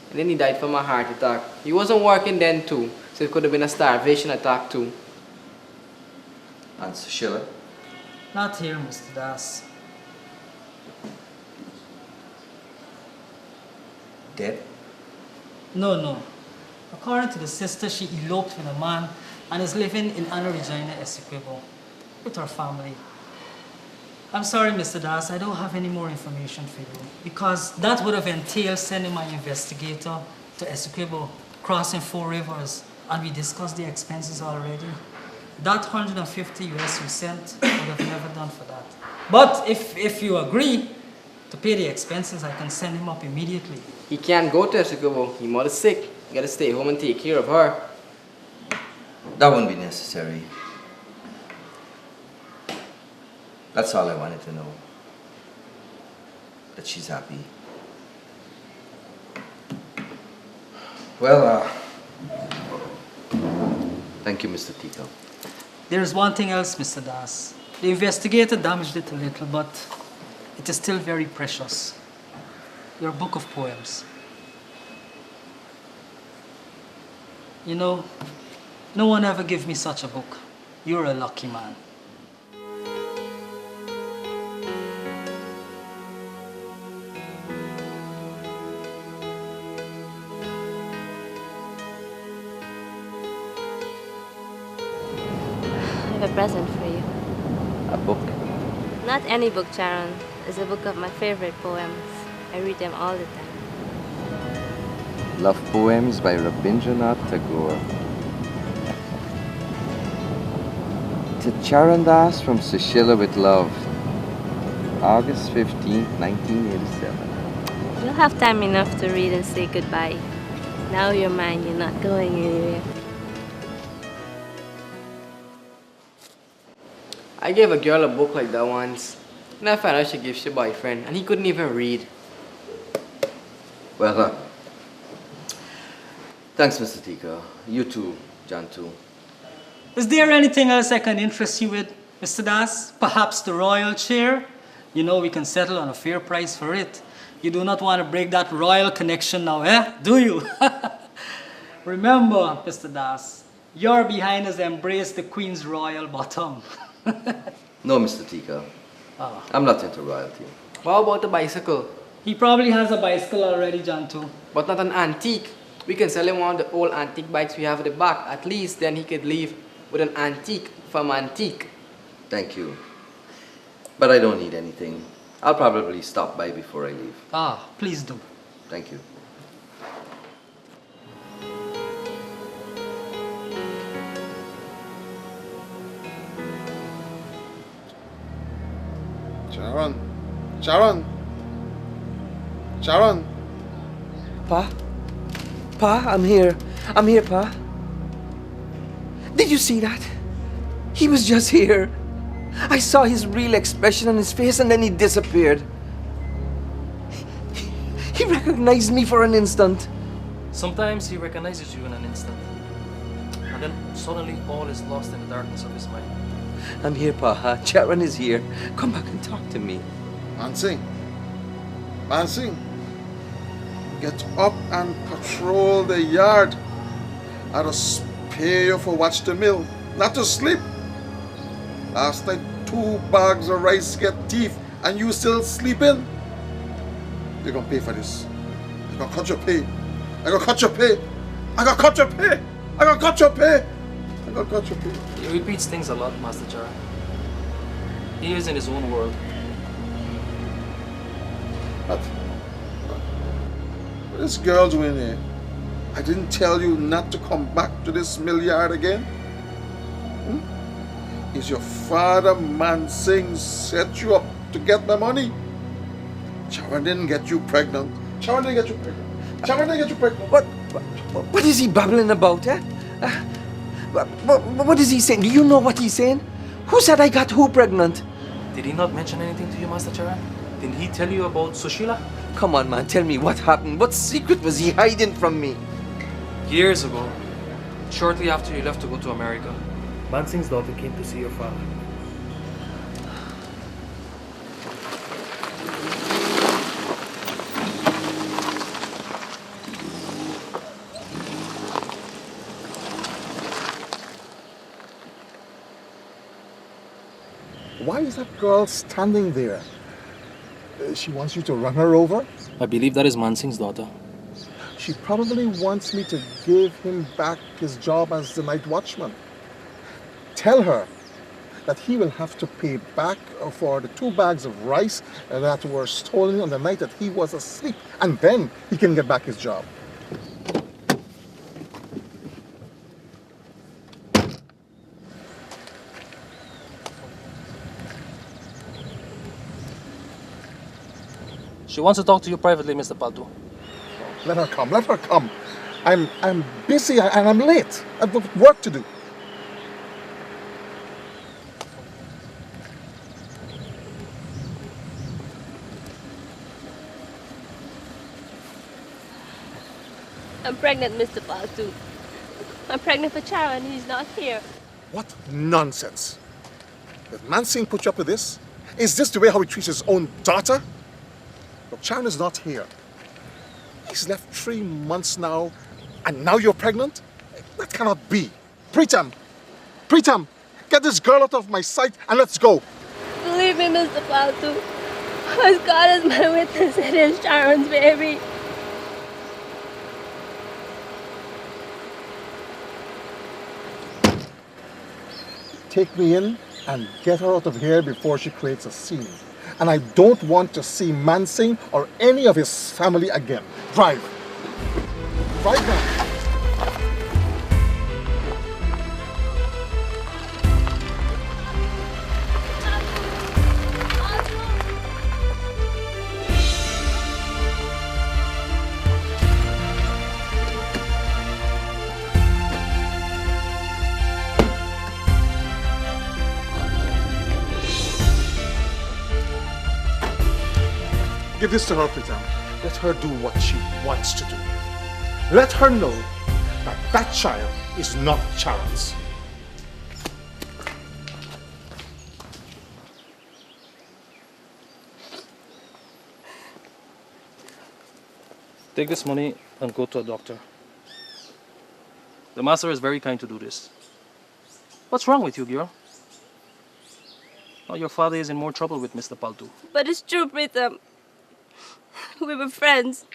And then he died from a heart attack. He wasn't working then too, so it could have been a starvation attack too. And Sushila? Not here, Mr. Das. Dead? No. According to the sister, she eloped with a man and is living in Anna Regina Essequibo with her family. I'm sorry, Mr. Das, I don't have any more information for you because that would have entailed sending my investigator to Essequibo, crossing 4 rivers, and we discussed the expenses already. That 150 US you sent would have never done for that. But if you agree to pay the expenses, I can send him up immediately. He can't go to Essequibo. His mother's sick. You gotta stay home and take care of her. That won't be necessary. That's all I wanted to know. That she's happy. Well, thank you, Mr. Tito. There's one thing else, Mr. Das. The investigator damaged it a little, but it is still very precious. Your book of poems. You know, no one ever gave me such a book. You're a lucky man. I have a present for you. A book? Not any book, Charon. It's a book of my favorite poems. I read them all the time. Love Poems by Rabindranath Tagore. To Charandas from Sushila with Love. August 15th, 1987. You'll have time enough to read and say goodbye. Now you're mine, you're not going anywhere. I gave a girl a book like that once. And I found out she gave she boyfriend, and he couldn't even read. Well, thanks, Mr. Tika. You too, John too. Is there anything else I can interest you with, Mr. Das? Perhaps the royal chair? You know we can settle on a fair price for it. You do not want to break that royal connection now, do you? Remember, Mr. Das, your behind has embraced the Queen's royal bottom. No, Mr. Tika. Oh. I'm not into royalty. What about the bicycle? He probably has a bicycle already, John too. But not an antique. We can sell him one of the old antique bikes we have at the back. At least then he could leave with an antique from antique. Thank you. But I don't need anything. I'll probably stop by before I leave. Ah, please do. Thank you. Sharon. Sharon. Sharon. Pa? Pa, I'm here. I'm here, Pa. Did you see that? He was just here. I saw his real expression on his face and then he disappeared. He recognized me for an instant. Sometimes he recognizes you in an instant. And then suddenly all is lost in the darkness of his mind. I'm here, Pa. Sharon is here. Come back and talk to me. Mansing. Mansing. Get up and patrol the yard. I'd just pay you for watch the mill, not to sleep. Last night, 2 bags of rice get thief, and you still sleeping? You're gonna pay for this. I'm gonna cut your pay. I'm gonna cut your pay. I'm gonna cut your pay. I'm gonna cut your pay. I'm gonna cut your pay. He repeats things a lot, Master Charan. He is in his own world. What is girl doing here? I didn't tell you not to come back to this mill yard again? Is your father Mansing set you up to get my money? Charan didn't get you pregnant. Charan didn't get you pregnant. Charan didn't get you pregnant. What is he babbling about, eh? What is he saying? Do you know what he's saying? Who said I got who pregnant? Did he not mention anything to you, Master Charan? Didn't he tell you about Sushila? Come on, man, tell me what happened. What secret was he hiding from me? Years ago, shortly after you left to go to America, Mansing's daughter came to see your father. Why is that girl standing there? She wants you to run her over? I believe that is Mansing's daughter. She probably wants me to give him back his job as the night watchman. Tell her that he will have to pay back for the 2 bags of rice that were stolen on the night that he was asleep, and then he can get back his job. She wants to talk to you privately, Mr. Paltu. Let her come, let her come. I'm busy and I'm late. I've got work to do. I'm pregnant, Mr. Paltu. I'm pregnant for Charan. He's not here. What nonsense. Did Mansing put you up with this? Is this the way how he treats his own daughter? Look, Charan is not here. He's left 3 months now, and now you're pregnant? That cannot be. Pritam, get this girl out of my sight and let's go. Believe me, Mr. Paltu. As God is my witness, it is Charan's baby. Take me in and get her out of here before she creates a scene. And I don't want to see Mansing or any of his family again. Drive. Drive now. Give this to her, Pritam. Let her do what she wants to do. Let her know that that child is not Charan's. Take this money and go to a doctor. The master is very kind to do this. What's wrong with you, girl? Oh, your father is in more trouble with Mr. Paltu. But it's true, Pritam. We were friends.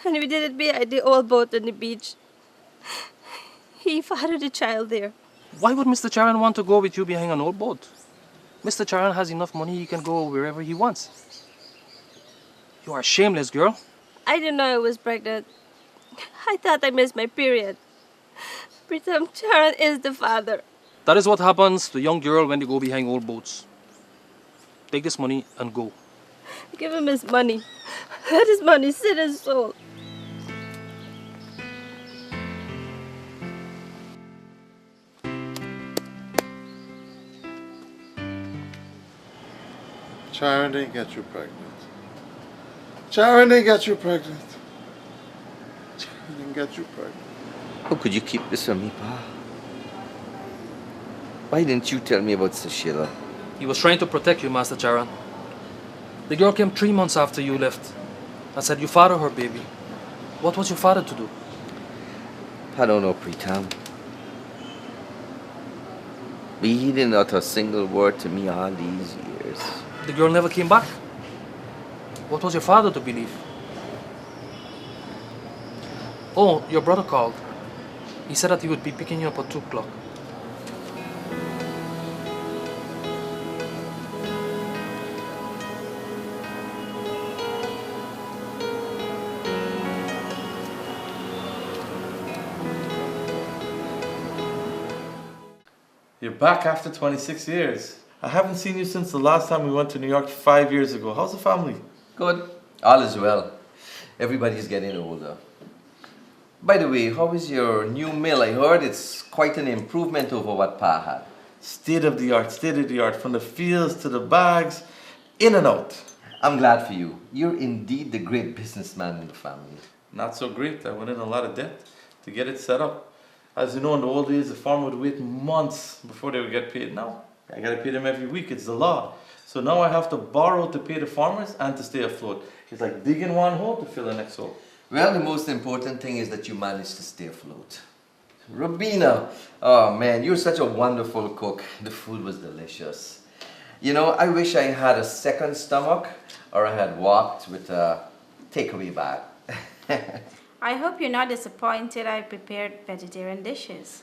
And we did it behind the old boat on the beach. He fathered a child there. Why would Mr. Charan want to go with you behind an old boat? Mr. Charan has enough money, he can go wherever he wants. You are a shameless girl. I didn't know I was pregnant. I thought I missed my period. Pritam Charan is the father. That is what happens to a young girl when they go behind old boats. Take this money and go. Give him his money. Let his money sit his soul. Charan didn't get you pregnant. Charan didn't get you pregnant. Charan didn't get you pregnant. How could you keep this from me, Pa? Why didn't you tell me about Sushila? He was trying to protect you, Master Charan. The girl came 3 months after you left and said you fathered her baby. What was your father to do? I don't know, Pritam. But he didn't utter a single word to me all these years. The girl never came back. What was your father to believe? Oh, your brother called. He said that he would be picking you up at 2 o'clock. You're back after 26 years. I haven't seen you since the last time we went to New York 5 years ago. How's the family? Good. All is well. Everybody's getting older. By the way, how is your new mill? I heard it's quite an improvement over what Pa had. State of the art, from the fields to the bags, in and out. I'm glad for you. You're indeed the great businessman in the family. Not so great. I went in a lot of debt to get it set up. As you know, in the old days, the farmer would wait months before they would get paid. Now, I gotta pay them every week. It's the law. So now I have to borrow to pay the farmers and to stay afloat. It's like digging one hole to fill the next hole. Well, the most important thing is that you managed to stay afloat. Rubina, oh man, you're such a wonderful cook. The food was delicious. You know, I wish I had a second stomach or I had walked with a takeaway bag. I hope you're not disappointed I prepared vegetarian dishes.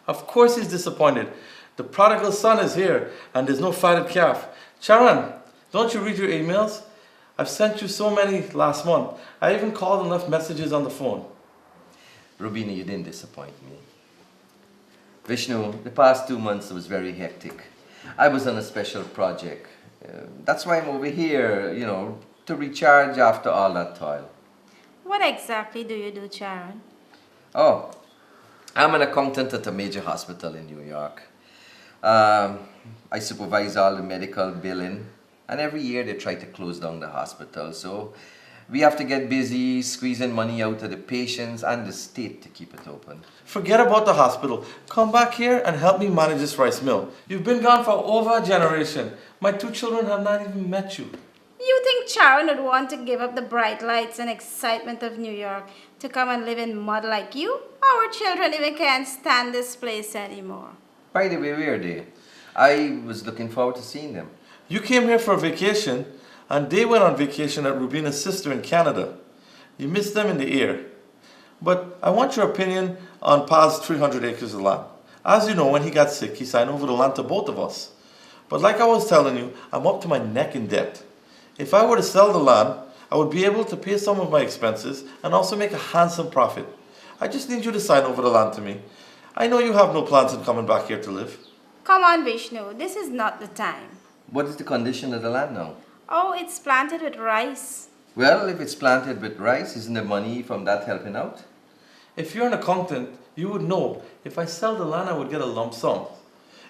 Of course he's disappointed. The prodigal son is here and there's no fatted calf. Charan, don't you read your emails? I've sent you so many last month. I even called and left messages on the phone. Rubina, you didn't disappoint me. Vishnu, the past 2 months was very hectic. I was on a special project. That's why I'm over here, you know, to recharge after all that toil. What exactly do you do, Charan? Oh, I'm an accountant at a major hospital in New York. I supervise all the medical billing, and every year they try to close down the hospital. So we have to get busy squeezing money out of the patients and the state to keep it open. Forget about the hospital. Come back here and help me manage this rice mill. You've been gone for over a generation. My 2 children have not even met you. You think Charan would want to give up the bright lights and excitement of New York to come and live in mud like you? Our children even can't stand this place anymore. By the way, where are they? I was looking forward to seeing them. You came here for a vacation, and they went on vacation at Rubina's sister in Canada. You missed them in the air. But I want your opinion on Pa's 300 acres of land. As you know, when he got sick, he signed over the land to both of us. But like I was telling you, I'm up to my neck in debt. If I were to sell the land, I would be able to pay some of my expenses and also make a handsome profit. I just need you to sign over the land to me. I know you have no plans on coming back here to live. Come on, Vishnu, this is not the time. What is the condition of the land now? Oh, it's planted with rice. Well, if it's planted with rice, isn't the money from that helping out? If you're an accountant, you would know if I sell the land, I would get a lump sum,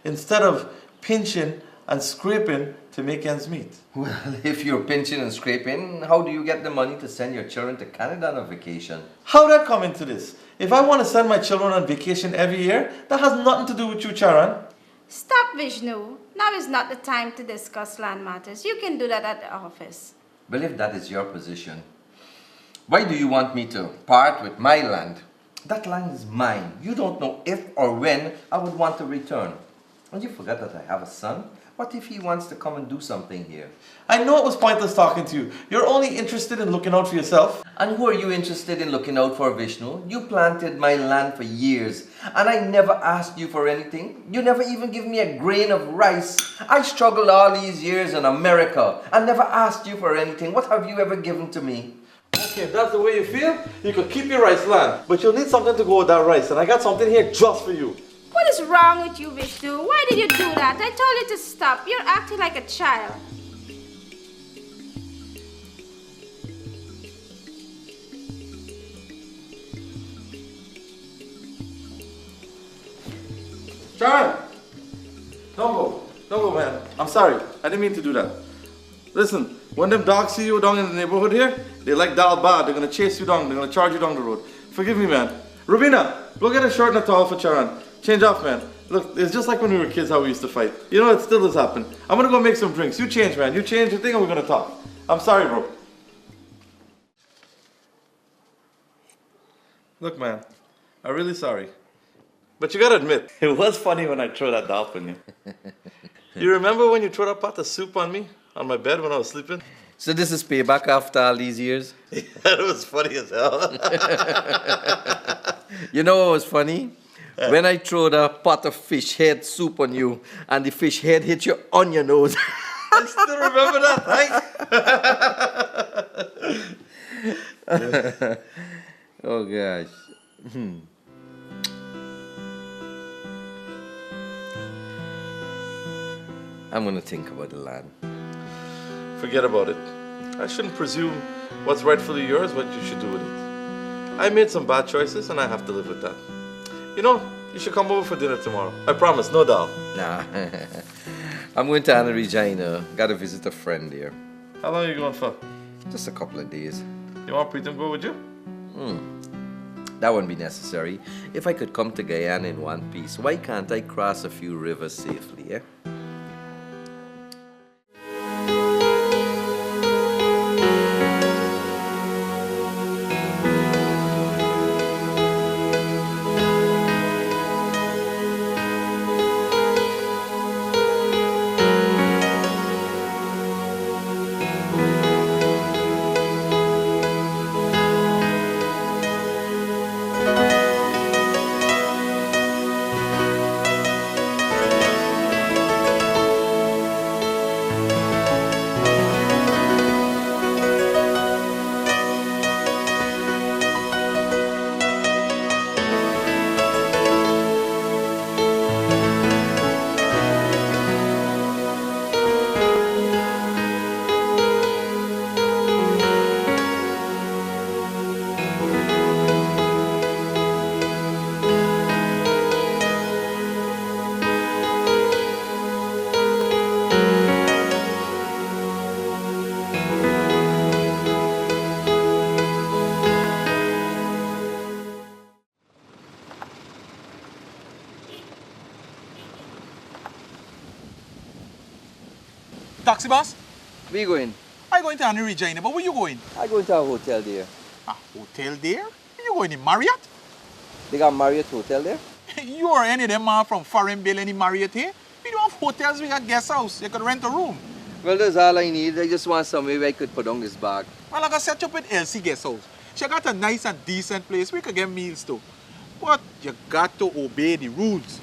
instead of pinching and scraping to make ends meet. Well, if you're pinching and scraping, how do you get the money to send your children to Canada on a vacation? How'd that come into this? If I want to send my children on vacation every year, that has nothing to do with you, Charan. Stop, Vishnu. Now is not the time to discuss land matters. You can do that at the office. Well, if that is your position, why do you want me to part with my land? That land is mine. You don't know if or when I would want to return. And you forgot that I have a son What if he wants to come and do something here? I know it was pointless talking to you. You're only interested in looking out for yourself. And who are you interested in looking out for, Vishnu? You planted my land for years, and I never asked you for anything. You never even give me a grain of rice. I struggled all these years in America and never asked you for anything. What have you ever given to me? Okay, if that's the way you feel, you could keep your rice land. But you'll need something to go with that rice, and I got something here just for you. What is wrong with you, Vishnu? Why did you do that? I told you to stop. You're acting like a child. Sharon! Don't go, man. I'm sorry. I didn't mean to do that. Listen, when them dogs see you down in the neighborhood here, they like Dal bad. They're gonna chase you down. They're gonna charge you down the road. Forgive me, man. Rubina, go get a shirt and a towel for Charan. Change off, man. Look, it's just like when we were kids how we used to fight. You know, it still does happen. I'm gonna go make some drinks. You change, man. You change your thing and we're gonna talk. I'm sorry, bro. Look, man, I'm really sorry. But you gotta admit, it was funny when I threw that doll on you. You remember when you threw that pot of soup on me? On my bed when I was sleeping? So this is payback after all these years? Yeah, it was funny as hell. You know what was funny? When I threw the pot of fish head soup on you and the fish head hit you on your nose. I still remember that, thanks. Oh gosh. I'm gonna think about the land. Forget about it. I shouldn't presume what's rightfully yours, what you should do with it. I made some bad choices and I have to live with that. You know, you should come over for dinner tomorrow. I promise, no doubt. Nah. I'm going to Anna Regina. Gotta visit a friend there. How long are you going for? Just a couple of days. You want Preetam to go with you? That wouldn't be necessary. If I could come to Guyana in one piece, why can't I cross a few rivers safely, eh? Taxi boss? Where you going? I going to Anna Regina, but where you going? I going to a hotel there. A hotel there? Where you going, in Marriott? They got Marriott hotel there? You or any of them man from foreign bill any Marriott here? We don't have hotels, we got guest house. You could rent a room. Well, that's all I need. I just want somewhere where I could put on this bag. Well, I got set you up with Elsie guest house. She got a nice and decent place we could get meals to. But you got to obey the rules.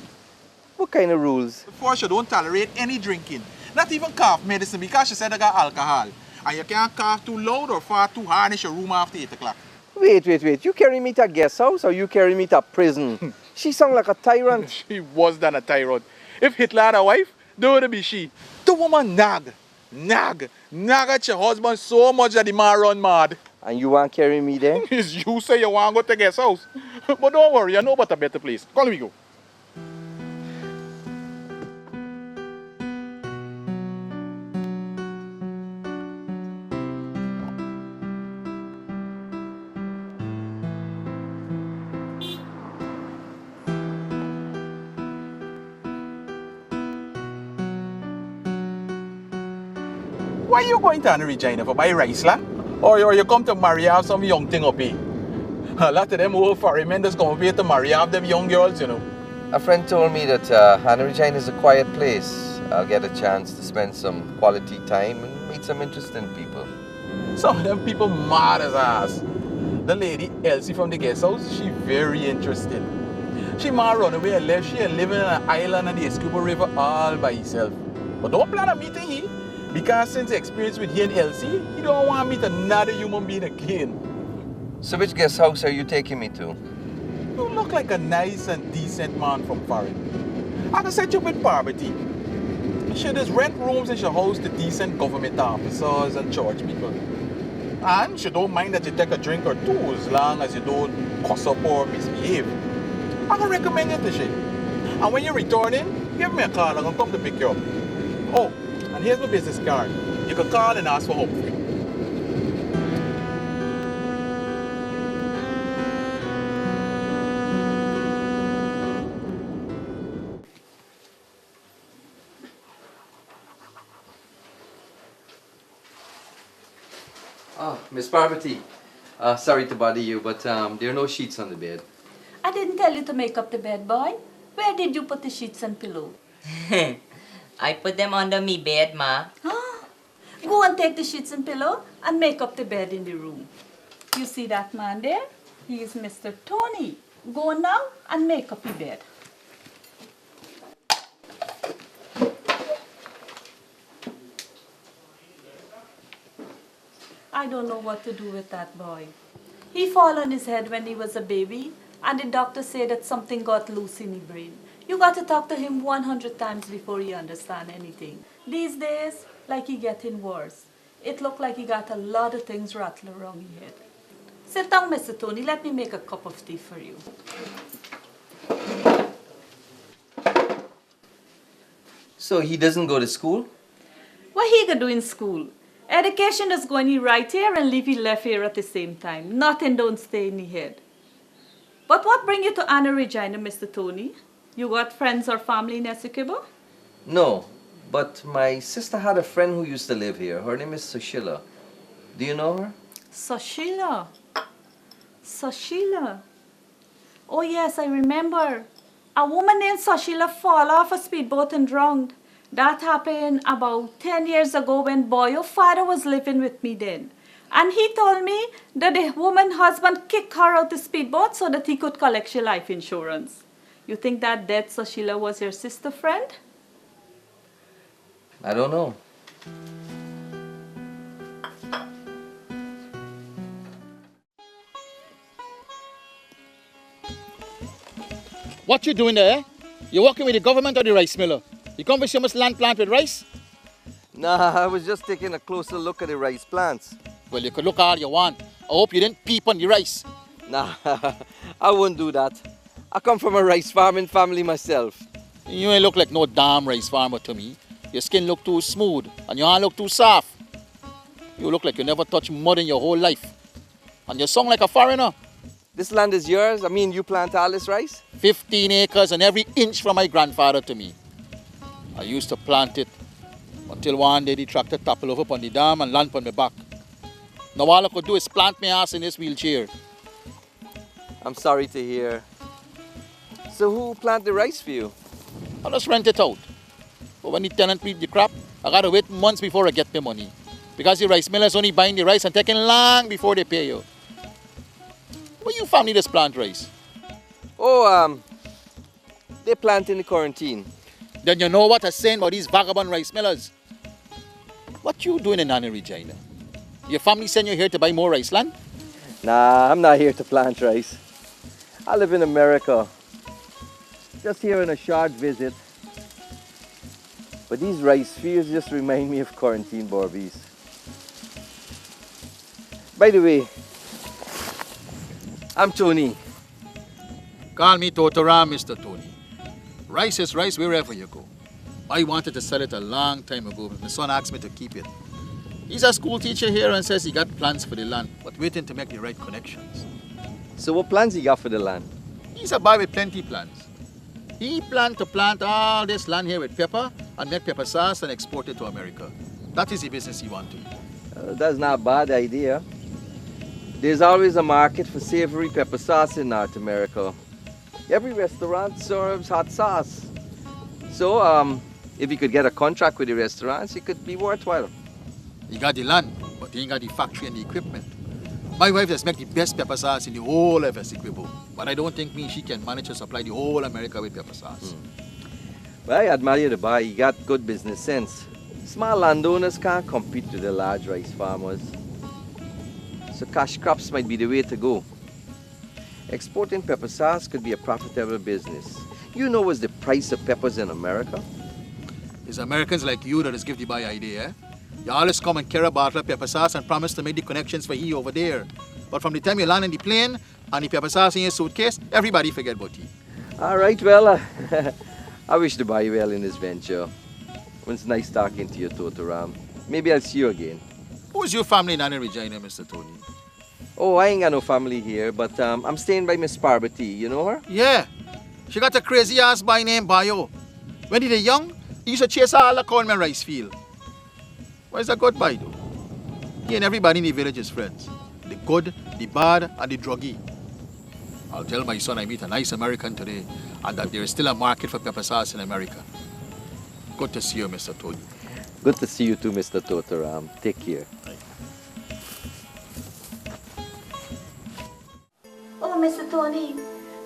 What kind of rules? First, you don't tolerate any drinking. Not even cough medicine because she said I got alcohol. And you can't cough too loud or far too hard in your room after 8 o'clock. Wait. You carry me to a guest house or you carry me to a prison? She sound like a tyrant. She was than a tyrant. If Hitler had a wife, that would be she. The woman nag at your husband so much that the man run mad. And you want to carry me there? It's you say you want to go to guest house. But don't worry, I know about a better place. Call me go. Why you going to Anna Regina for buy rice land? Or you come to marry have some young thing up here? A lot of them old foreign men just come up here to marry have them young girls, you know. A friend told me that Anna Regina is a quiet place I'll get a chance to spend some quality time and meet some interesting people. Some of them people mad as ass. The lady Elsie from the guest house, she very interesting. She might run away and left. She and living on an island on the Escuba River all by herself. But don't plan on meeting he, because since the experience with he and Elsie, he don't want to meet another human being again. So which guest house are you taking me to? You look like a nice and decent man from foreign. I can set you with Parvati. She just rent rooms and she host the decent government officers and church people. And she don't mind that you take a drink or two as long as you don't cuss up or misbehave. I can recommend you to she. And when you're returning, give me a call. I'm going to come to pick you up. Oh, and here's my business card. You can call and ask for Humphrey. Oh, Miss Parvati. Sorry to bother you, but there are no sheets on the bed. I didn't tell you to make up the bed, boy. Where did you put the sheets and pillow? I put them under me bed, Ma. Go and take the sheets and pillow and make up the bed in the room. You see that man there? He is Mr. Tony. Go now and make up your bed. I don't know what to do with that boy. He fall on his head when he was a baby, and the doctor said that something got loose in his brain. You got to talk to him 100 times before he understand anything. These days, like he getting worse. It look like he got a lot of things rattling around his head. Sit down, Mr. Tony. Let me make a cup of tea for you. So he doesn't go to school? What he gonna do in school? Education is going in right here and leave you left here at the same time. Nothing don't stay in your head. But what bring you to Anna Regina, Mr. Tony? You got friends or family in Essequibo? No, but my sister had a friend who used to live here. Her name is Sushila. Do you know her? Sushila. Sushila. Oh yes, I remember. A woman named Sushila fall off a speedboat and drowned. That happened about 10 years ago when boy, your father was living with me then. And he told me that the woman's husband kicked her out the speedboat so that he could collect your life insurance. You think that dead Sushila was your sister friend? I don't know. What you doing there? You working with the government or the rice miller? You come with so much land plant with rice? Nah, I was just taking a closer look at the rice plants. Well, you could look all you want. I hope you didn't peep on the rice. Nah, I wouldn't do that. I come from a rice farming family myself. You ain't look like no damn rice farmer to me. Your skin look too smooth and your hand look too soft. You look like you never touched mud in your whole life. And you sound like a foreigner. This land is yours? I mean, you plant all this rice? 15 acres and every inch from my grandfather to me. I used to plant it until one day the tractor toppled over upon the dam and land on my back. Now all I could do is plant my ass in this wheelchair. I'm sorry to hear. So who plant the rice for you? I just rent it out. But when the tenant reap the crop, I gotta wait months before I get my money. Because the rice millers only buying the rice and taking long before they pay you. Where you family just plant rice? Oh, they plant in the quarantine. Then you know what I'm saying about these vagabond rice millers. What you doing in Anna Regina? Your family send you here to buy more rice land? Nah, I'm not here to plant rice. I live in America. Just here on a short visit. But these rice fields just remind me of quarantine Barbies. By the way, I'm Tony. Call me Totoram, Mr. Tony. Rice is rice wherever you go. I wanted to sell it a long time ago, but my son asked me to keep it. He's a school teacher here and says he got plans for the land, but waiting to make the right connections. So what plans he got for the land? He's a boy with plenty plans. He planned to plant all this land here with pepper and make pepper sauce and export it to America. That is the business he wants to do. That's not a bad idea. There's always a market for savory pepper sauce in North America. Every restaurant serves hot sauce. So, If he could get a contract with the restaurants, it could be worthwhile. He got the land, but he ain't got the factory and the equipment. My wife just make the best pepper sauce in the whole of Essequibo, but I don't think she can manage to supply the whole America with pepper sauce. Well, I admire the boy. He got good business sense. Small landowners can't compete with the large rice farmers. So cash crops might be the way to go. Exporting pepper sauce could be a profitable business. You know what's the price of peppers in America? It's Americans like you that has give the boy idea, eh? You always come and carry a bottle of pepper sauce and promise to make the connections for he over there. But from the time you land in the plane and the pepper sauce in your suitcase, everybody forget about you. All right, well, I wish the boy well in his venture. It's nice talking to you, Totoram. Maybe I'll see you again. Who's your family in Regina, Mr. Tony? Oh, I ain't got no family here, but I'm staying by Miss Parvati. You know her? Yeah. She got a crazy ass boy named Bayo. When he was young, he used to chase all the corn in my rice field. Why is a good boy though? He and everybody in the village is friends. The good, the bad, and the druggy. I'll tell my son I meet a nice American today and that there is still a market for pepper sauce in America. Good to see you, Mr. Tony. Good to see you too, Mr. Totoram. Take care. Oh, Mr. Tony,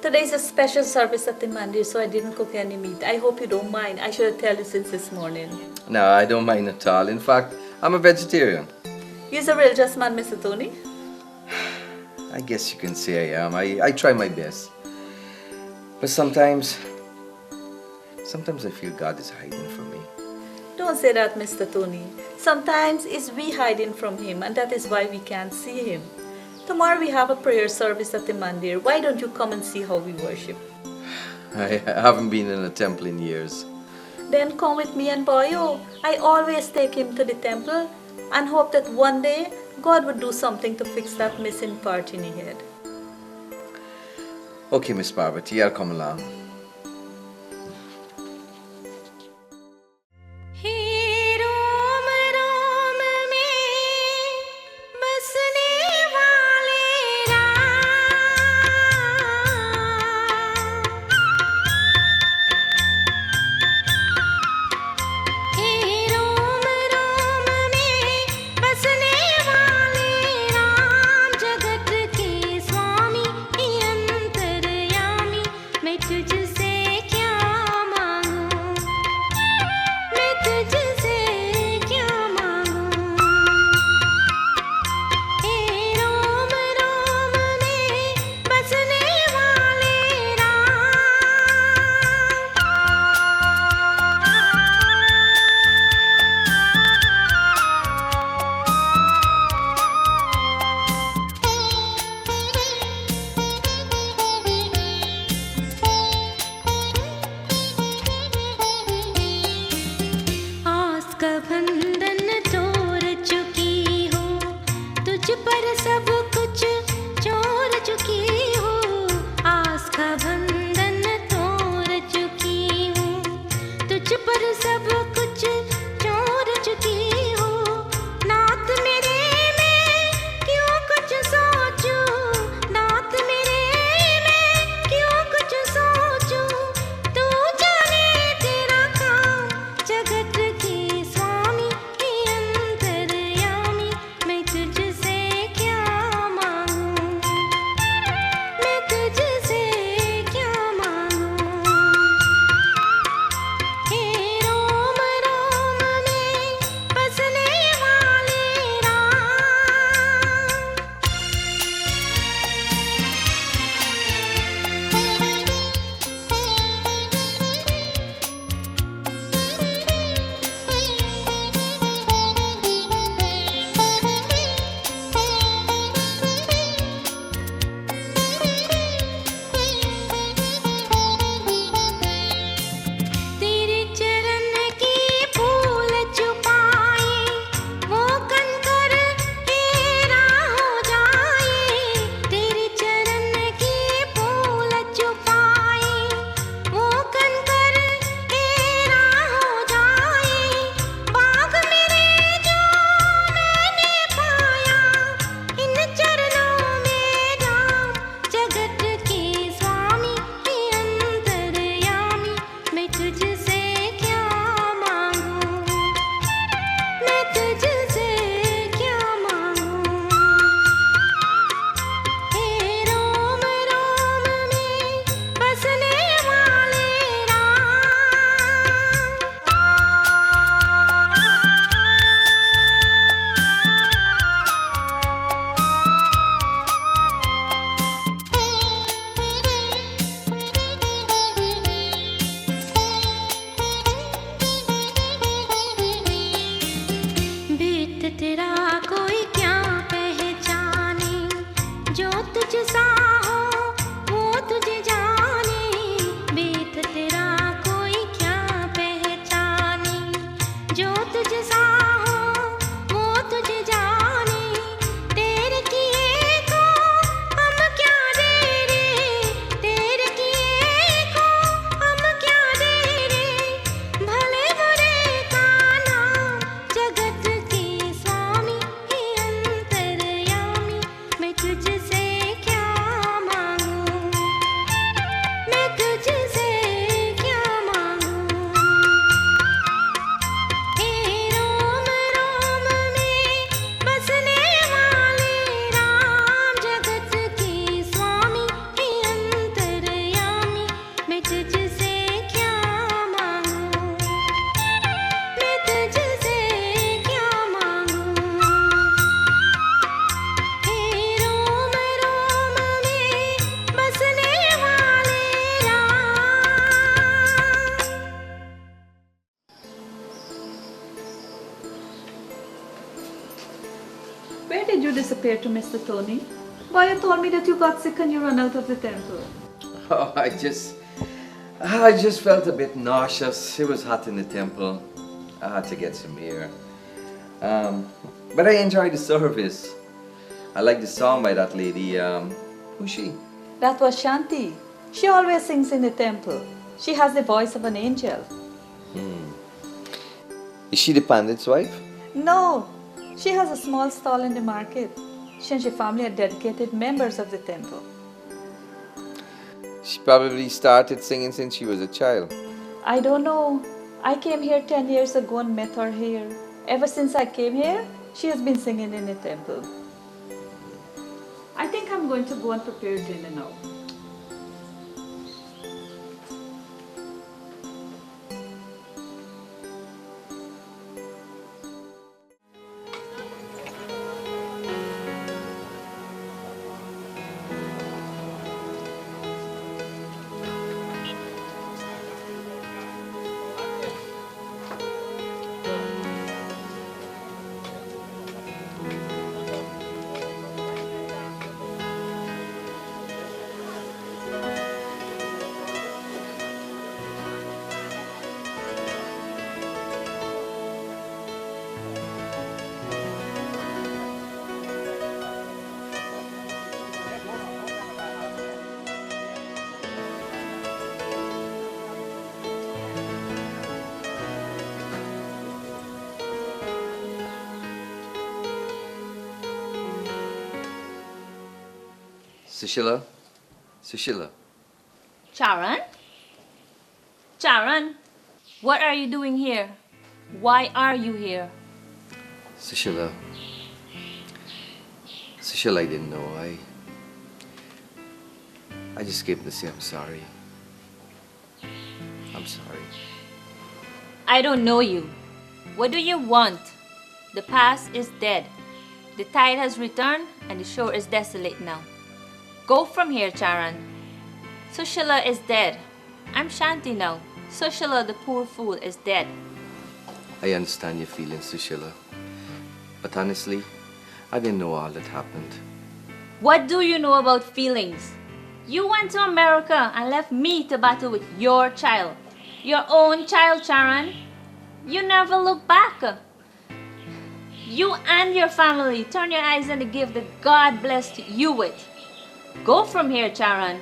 today's a special service at the Mandir, so I didn't cook any meat. I hope you don't mind. I should have told you since this morning. No, I don't mind at all. In fact, I'm a vegetarian. You're a real just man, Mr. Tony. I guess you can say I am. I try my best. But sometimes I feel God is hiding from me. Don't say that, Mr. Tony. Sometimes it's we hiding from him, and that is why we can't see him. Tomorrow we have a prayer service at the Mandir. Why don't you come and see how we worship? I haven't been in a temple in years. Then come with me and Boyo. I always take him to the temple and hope that one day God would do something to fix that missing part in his head. Okay, Miss Parvati, I'll come along. तुझ तेरा कोई क्या पहचाने, जो तुझसा हो वो तुझे जाने, बेथ तेरा कोई क्या पहचाने, जो तुझसा हो वो तुझे जाने, तेरे किए को हम क्या दे रे, तेरे किए को हम क्या दे रे, भले बुरे का नाम जगत के स्वामी हे अंतर्यामी, मैं तुझसे क्या मांगूं, मैं तुझसे क्या मांगूं, हे रोम रोम में बसने वाले राम, जगत के स्वामी हे अंतर्यामी, मैं तुझसे क्या मांगूं, मैं तुझसे क्या मांगूं, हे रोम रोम में बसने वाले Ram. Where did you disappear to, Mr. Tony? Why you told me that you got sick and you ran out of the temple? Oh, I just felt a bit nauseous. It was hot in the temple. I had to get some air. But I enjoyed the service. I like the song by that lady. Who's she? That was Shanti. She always sings in the temple. She has the voice of an angel. Is she the pandit's wife? No, she has a small stall in the market. She and her family are dedicated members of the temple. She probably started singing since she was a child. I don't know. I came here 10 years ago and met her here. Ever since I came here, she has been singing in the temple. I think I'm going to go and prepare dinner now. Sushila? Sushila? Charan? Charan, what are you doing here? Why are you here? Sushila. Sushila, I didn't know. I just came to say I'm sorry. I'm sorry. I don't know you. What do you want? The past is dead. The tide has returned and the shore is desolate now. Go from here, Charan. Sushila is dead. I'm Shanti now. Sushila, the poor fool, is dead. I understand your feelings, Sushila. But honestly, I didn't know all that happened. What do you know about feelings? You went to America and left me to battle with your child. Your own child, Charan. You never look back. You and your family turn your eyes on the gift that God blessed you with. Go from here, Charan.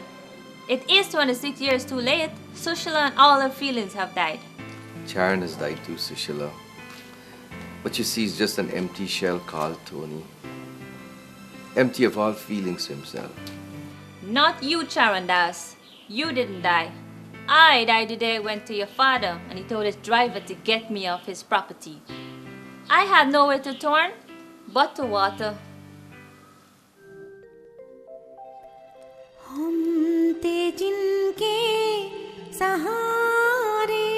It is 26 years too late. Sushila and all her feelings have died. Charan has died too, Sushila. What you see is just an empty shell called Tony. Empty of all feelings to himself. Not you, Charan Das. You didn't die. I died the day I went to your father and he told his driver to get me off his property. I had nowhere to turn but to water. हम थे जिनके सहारे,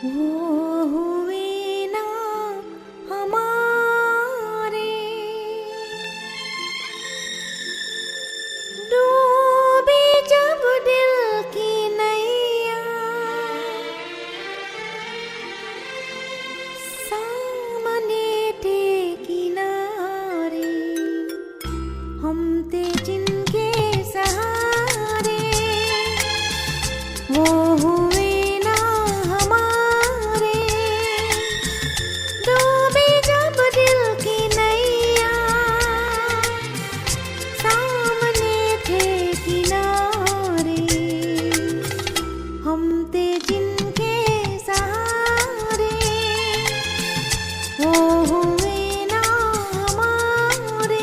वो हुए ना हमारे, डूबी जब दिल की नैया, हो हुए ना हमारे।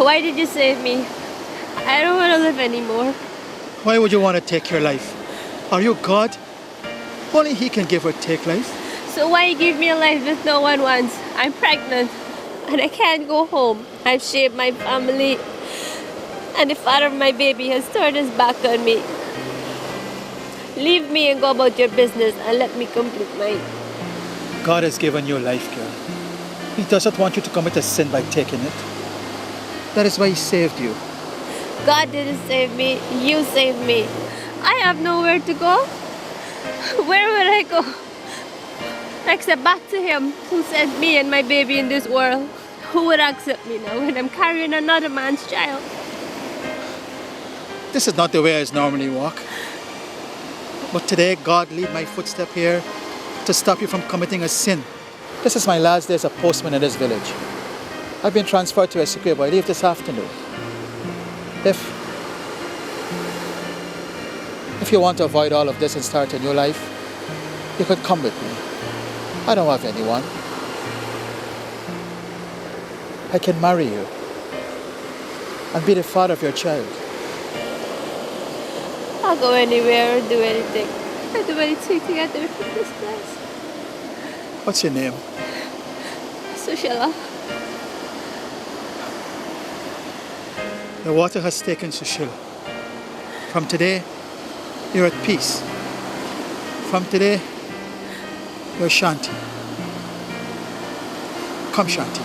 Why did you save me? I don't want to live anymore. Why would you want to take your life? Are you God? Only He can give or take life. So why give me a life that no one wants? I'm pregnant and I can't go home. I've shaved my family and the father of my baby has turned his back on me. Leave me and go about your business and let me complete mine. God has given you life, girl. He doesn't want you to commit a sin by taking it. That is why He saved you. God didn't save me, you saved me. I have nowhere to go. Where would I go? Except back to Him who sent me and my baby in this world. Who would accept me now when I'm carrying another man's child? This is not the way I normally walk. But today, God lead my footstep here to stop you from committing a sin. This is my last day as a postman in this village. I've been transferred to Essequibo. I leave this afternoon. If you want to avoid all of this and start a new life, you could come with me. I don't have anyone. I can marry you and be the father of your child. I'll go anywhere or do anything. I'll do anything to get away from this place. What's your name? Sushila. The water has taken Sushila. From today, you're at peace. From today, you're Shanti. Come, Shanti.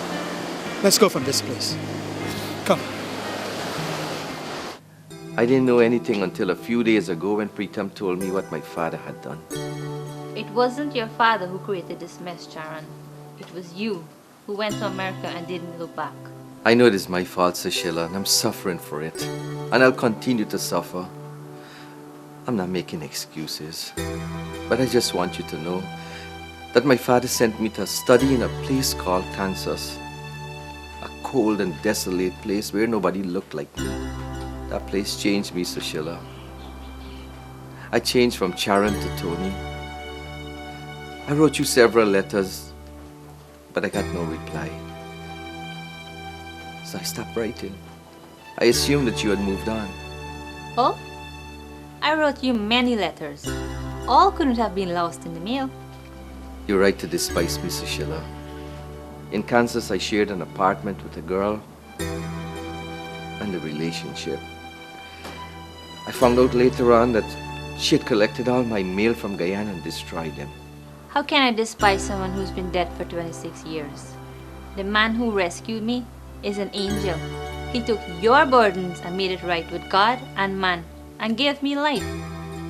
Let's go from this place. Come. I didn't know anything until a few days ago when Pritam told me what my father had done. It wasn't your father who created this mess, Charan. It was you who went to America and didn't look back. I know it is my fault, Sushila, and I'm suffering for it. And I'll continue to suffer. I'm not making excuses. But I just want you to know that my father sent me to study in a place called Kansas. A cold and desolate place where nobody looked like me. That place changed me, Sushila. I changed from Charan to Tony. I wrote you several letters, but I got no reply. So I stopped writing. I assumed that you had moved on. Oh? I wrote you many letters. All couldn't have been lost in the mail. You're right to despise me, Sushila. In Kansas, I shared an apartment with a girl and a relationship. I found out later on that she had collected all my mail from Guyana and destroyed them. How can I despise someone who's been dead for 26 years? The man who rescued me is an angel. He took your burdens and made it right with God and man and gave me life.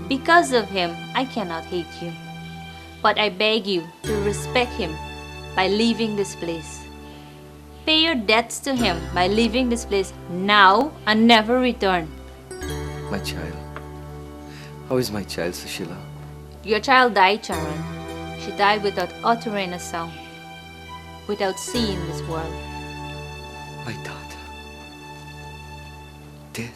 Because of him, I cannot hate you. But I beg you to respect him by leaving this place. Pay your debts to him by leaving this place now and never return. My child. How is my child, Sushila? Your child died, Charan. She died without uttering a sound, without seeing this world. My daughter. Dead.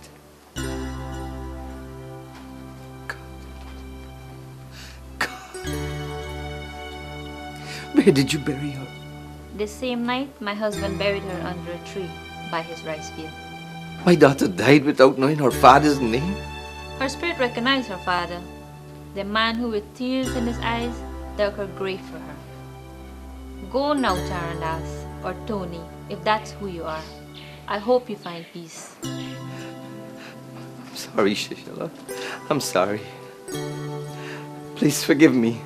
Where did you bury her? The same night, my husband buried her under a tree by his rice field. My daughter died without knowing her father's name? Her spirit recognized her father, the man who with tears in his eyes dug her grave for her. Go now, Charandas, or Tony, if that's who you are. I hope you find peace. I'm sorry, Shishila. I'm sorry. Please forgive me.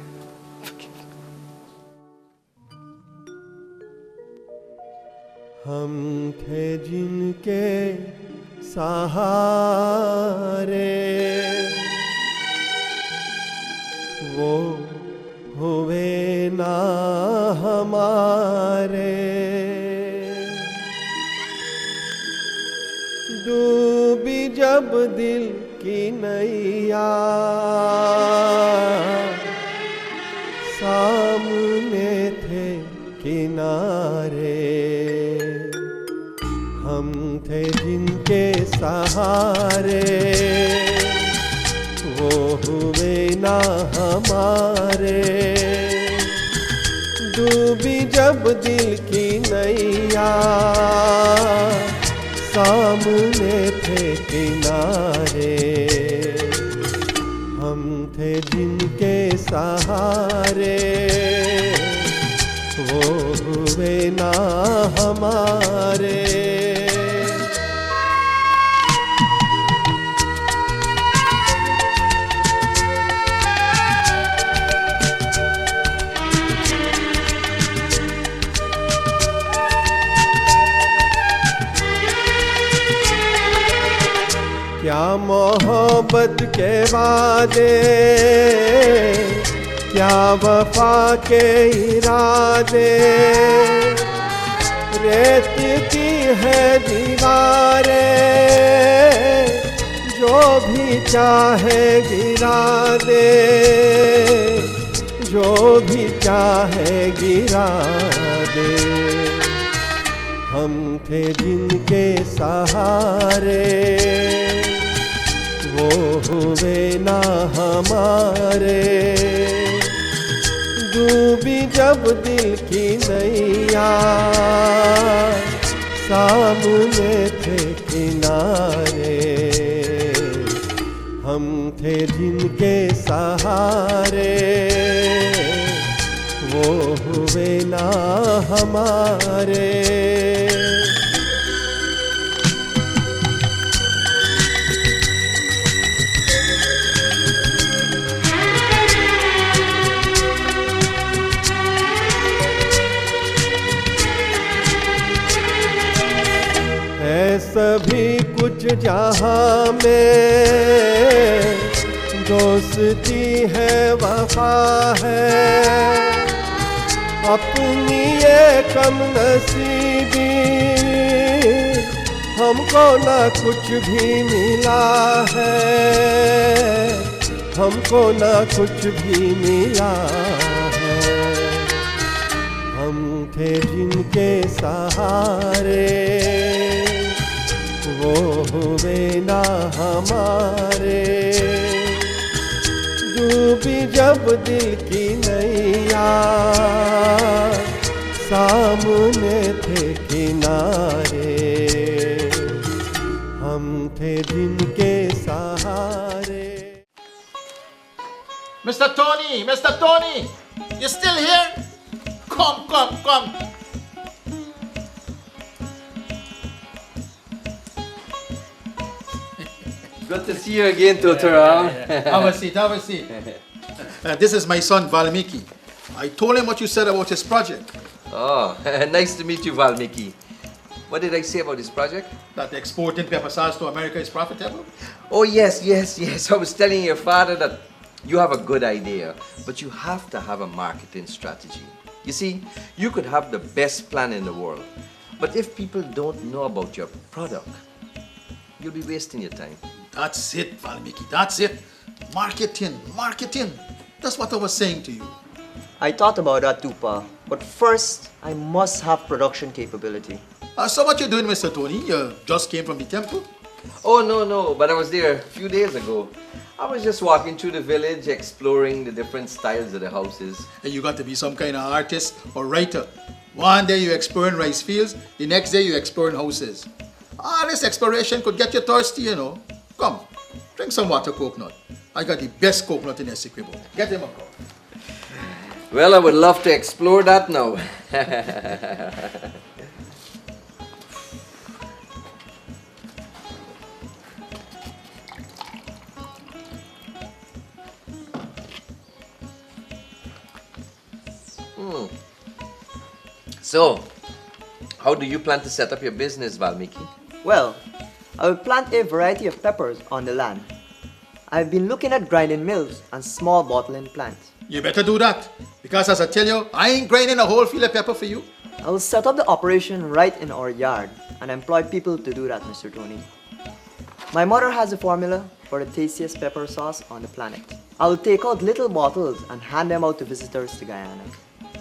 हम थे जिनके सहारे वो हुए ना हमारे डूबी जब दिल की नैया सामने थे किनारे हम थे जिनके सहारे वो हुए ना हमारे डूबी जब दिल की नैया सामने थे किनारे हम थे जिनके सहारे वो हुए ना हमारे क्या मोहब्बत के वादे क्या वफा के इरादे रेत की है दीवारें जो भी चाहे गिरा दे जो भी चाहे गिरा दे हम थे जिनके सहारे वो हुए ना हमारे डूबी जब दिल की नैया सामने थे किनारे हम थे जिनके सहारे वो हुए ना हमारे सभी कुछ जहां में दोस्ती है वफा है अपनी ये कम नसीबी हमको ना कुछ भी मिला है हमको ना कुछ भी मिला है हम थे जिनके सहारे वो हुए ना हमारे डूबी जब दिल की नैया सामने थे किनारे हम थे जिनके सहारे Mr. Tony, you still here? Come. Good to see you again, Totaram. Have a seat. This is my son, Valmiki. I told him what you said about his project. Oh, nice to meet you, Valmiki. What did I say about this project? That exporting pepper sauce to America is profitable? Oh, yes. I was telling your father that you have a good idea, but you have to have a marketing strategy. You see, you could have the best plan in the world, but if people don't know about your product, you'll be wasting your time. That's it, Valmiki, that's it. Marketing. That's what I was saying to you. I thought about that too, Pa. But first, I must have production capability. So what you doing, Mr. Tony? You just came from the temple? Oh, no, but I was there a few days ago. I was just walking through the village, exploring the different styles of the houses. You got to be some kind of artist or writer. One day you're exploring rice fields, the next day you're exploring houses. This exploration could get you thirsty, you know. Come, drink some water coconut. I got the best coconut in Essequibo. Get him a cup. Well, I would love to explore that now. So, how do you plan to set up your business, Valmiki? Well, I will plant a variety of peppers on the land. I've been looking at grinding mills and small bottling plants. You better do that. Because as I tell you, I ain't grinding a whole field of pepper for you. I will set up the operation right in our yard and employ people to do that, Mr. Tony. My mother has a formula for the tastiest pepper sauce on the planet. I will take out little bottles and hand them out to visitors to Guyana.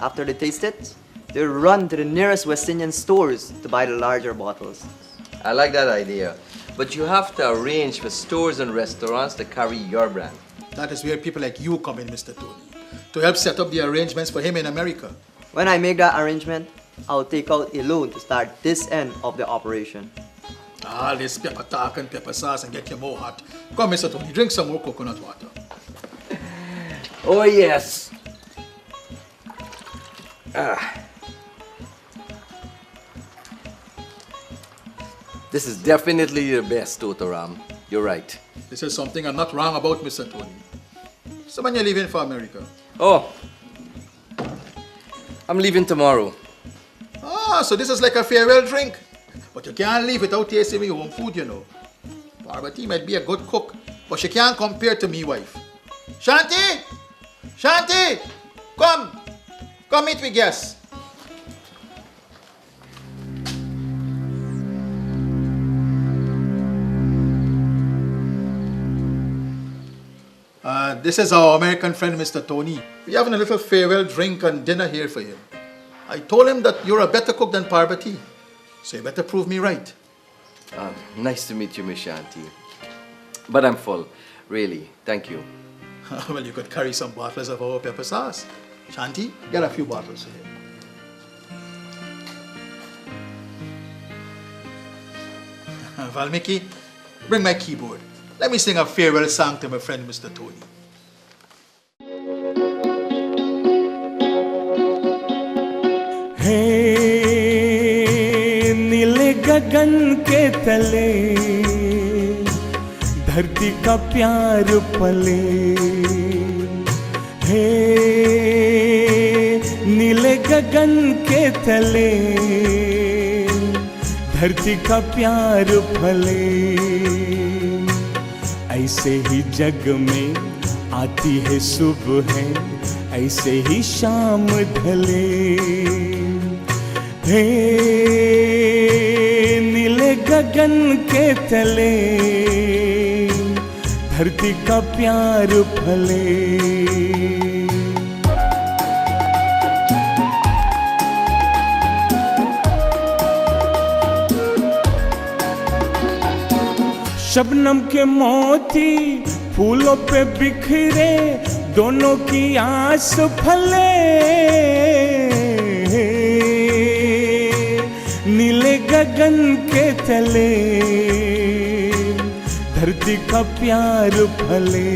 After they taste it, they'll run to the nearest West Indian stores to buy the larger bottles. I like that idea. But you have to arrange for stores and restaurants to carry your brand. That is where people like you come in, Mr. Tony, to help set up the arrangements for him in America. When I make that arrangement, I'll take out a loan to start this end of the operation. All this pepper talk and pepper sauce and get you more hot. Come, Mr. Tony, drink some more coconut water. Oh, yes. This is definitely the best, Totoram. You're right. This is something I'm not wrong about, Mr. Tony. So when you're leaving for America? Oh, I'm leaving tomorrow. So this is like a farewell drink. But you can't leave without tasting your own food, you know. Parvati might be a good cook, but she can't compare to me, wife. Shanti! Shanti! Come! Come meet with guests. This is our American friend, Mr. Tony. We're having a little farewell drink and dinner here for him. I told him that you're a better cook than Parvati, so you better prove me right. Nice to meet you, Miss Shanti. But I'm full, really. Thank you. Well, you could carry some bottles of our pepper sauce. Shanti, get a few bottles here. Valmiki, bring my keyboard. Let me sing a farewell song to my friend, Mr. Tony. हे नीले गगन के तले धरती का प्यार पले, हे नीले गगन के तले धरती का प्यार फले, ऐसे ही जग में आती है सुबह, ऐसे ही शाम ढले, हे नीले गगन के तले धरती का प्यार फले। शबनम के मोती फूलों पे बिखरे, दोनों की आस फले, नीले गगन के तले धरती का प्यार फले।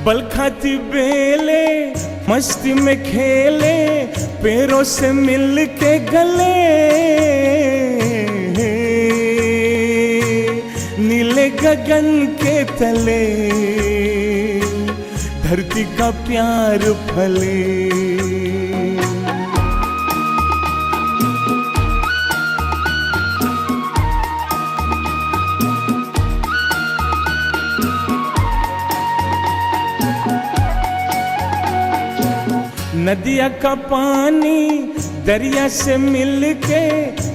बल खाती बेले मस्ती में खेले, पैरों से मिल के गले, नीले गगन के तले धरती का प्यार फले। नदिया का पानी दरिया से मिलके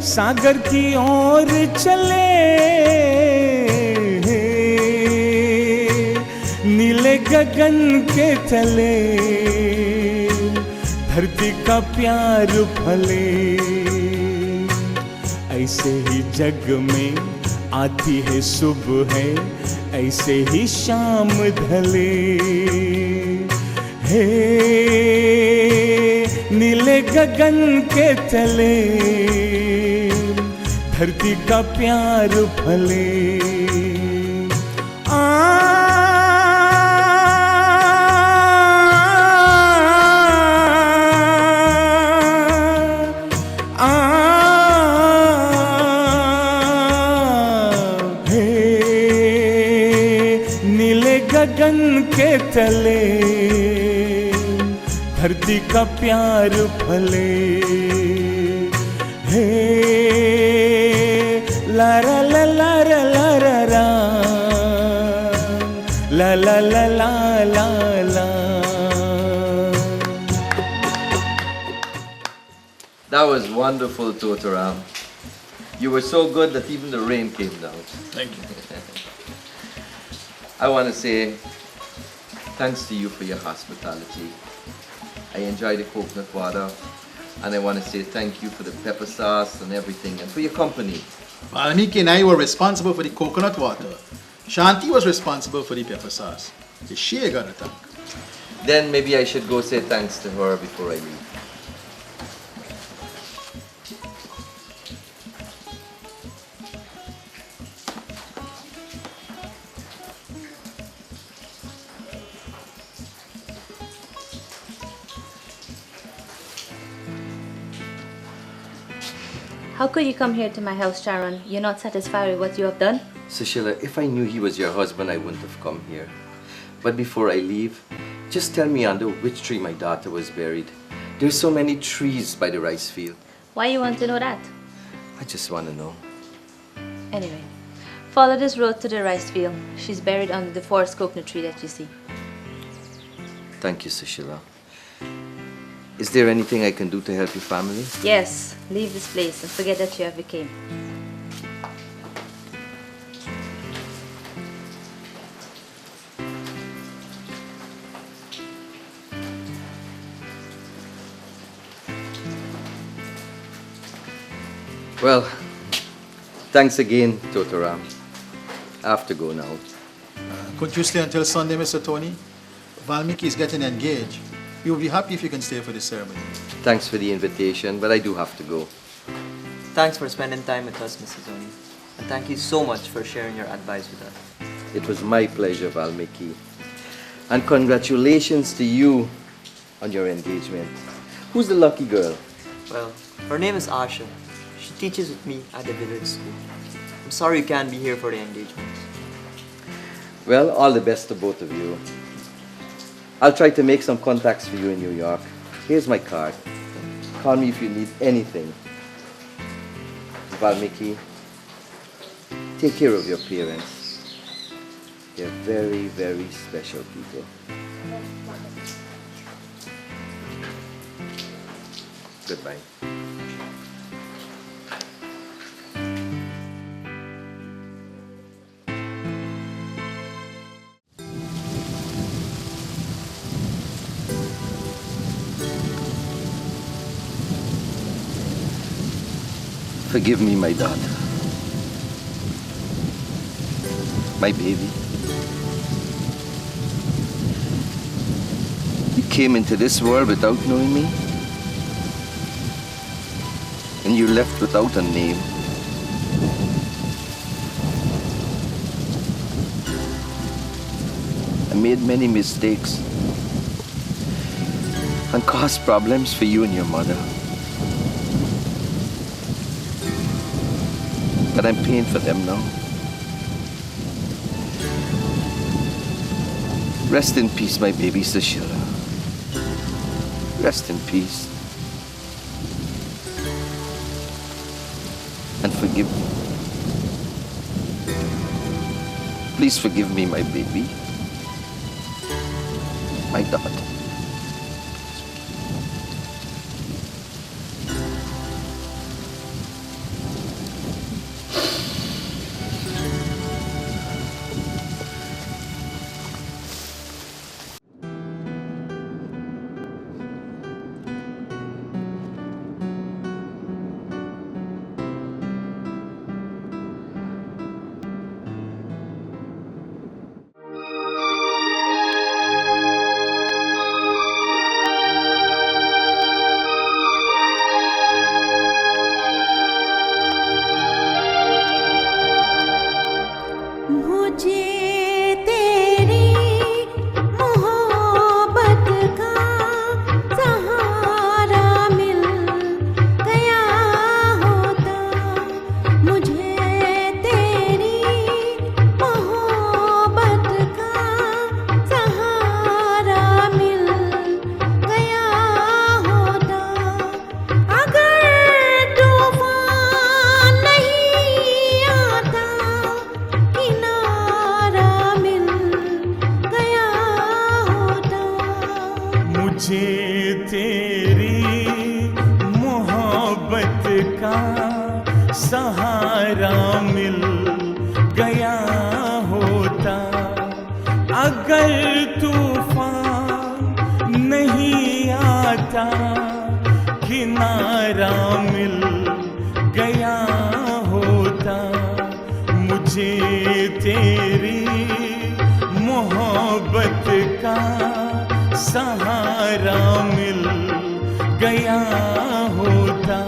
सागर की ओर चले, नीले गगन के तले धरती का प्यार फले, ऐसे ही जग में आती है सुबह, ऐसे ही शाम ढले, हे नीले गगन के तले धरती का प्यार फले। के तले धरती का प्यार फले हे ला ला ला ला ला ला ला ला ला ला ला ला ला. That was wonderful, Totaram. You were so good that even the rain came down. Thank you. I want to say thanks to you for your hospitality. I enjoyed the coconut water, and I want to say thank you for the pepper sauce and everything, and for your company. Valmiki and I were responsible for the coconut water. Shanti was responsible for the pepper sauce. The she got a thank. Then maybe I should go say thanks to her before I leave. How could you come here to my house, Sharon? You're not satisfied with what you have done? Sushila, if I knew he was your husband, I wouldn't have come here. But before I leave, just tell me under which tree my daughter was buried. There's so many trees by the rice field. Why you want to know that? I just want to know. Anyway, follow this road to the rice field. She's buried under the forest coconut tree that you see. Thank you, Sushila. Is there anything I can do to help your family? Yes, leave this place and forget that you ever came. Well, thanks again, Totaram. I have to go now. Couldn't you stay until Sunday, Mr. Tony? Valmiki is getting engaged. We will be happy if you can stay for the ceremony. Thanks for the invitation, but I do have to go. Thanks for spending time with us, Mrs. Tony. And thank you so much for sharing your advice with us. It was my pleasure, Valmiki. And congratulations to you on your engagement. Who's the lucky girl? Well, her name is Asha. She teaches with me at the village school. I'm sorry you can't be here for the engagement. Well, all the best to both of you. I'll try to make some contacts for you in New York. Here's my card. Call me if you need anything. Valmiki, take care of your parents. They're very, very special people. Goodbye. Forgive me, my daughter. My baby. You came into this world without knowing me. And you left without a name. I made many mistakes and caused problems for you and your mother. But I'm paying for them now. Rest in peace, my baby Sushila. Rest in peace. And forgive me. Please forgive me, my baby. My daughter. का सहारा मिल गया होता, अगर तूफान नहीं आता, किनारा मिल गया होता, मुझे तेरी मोहब्बत का सहारा मिल गया होता।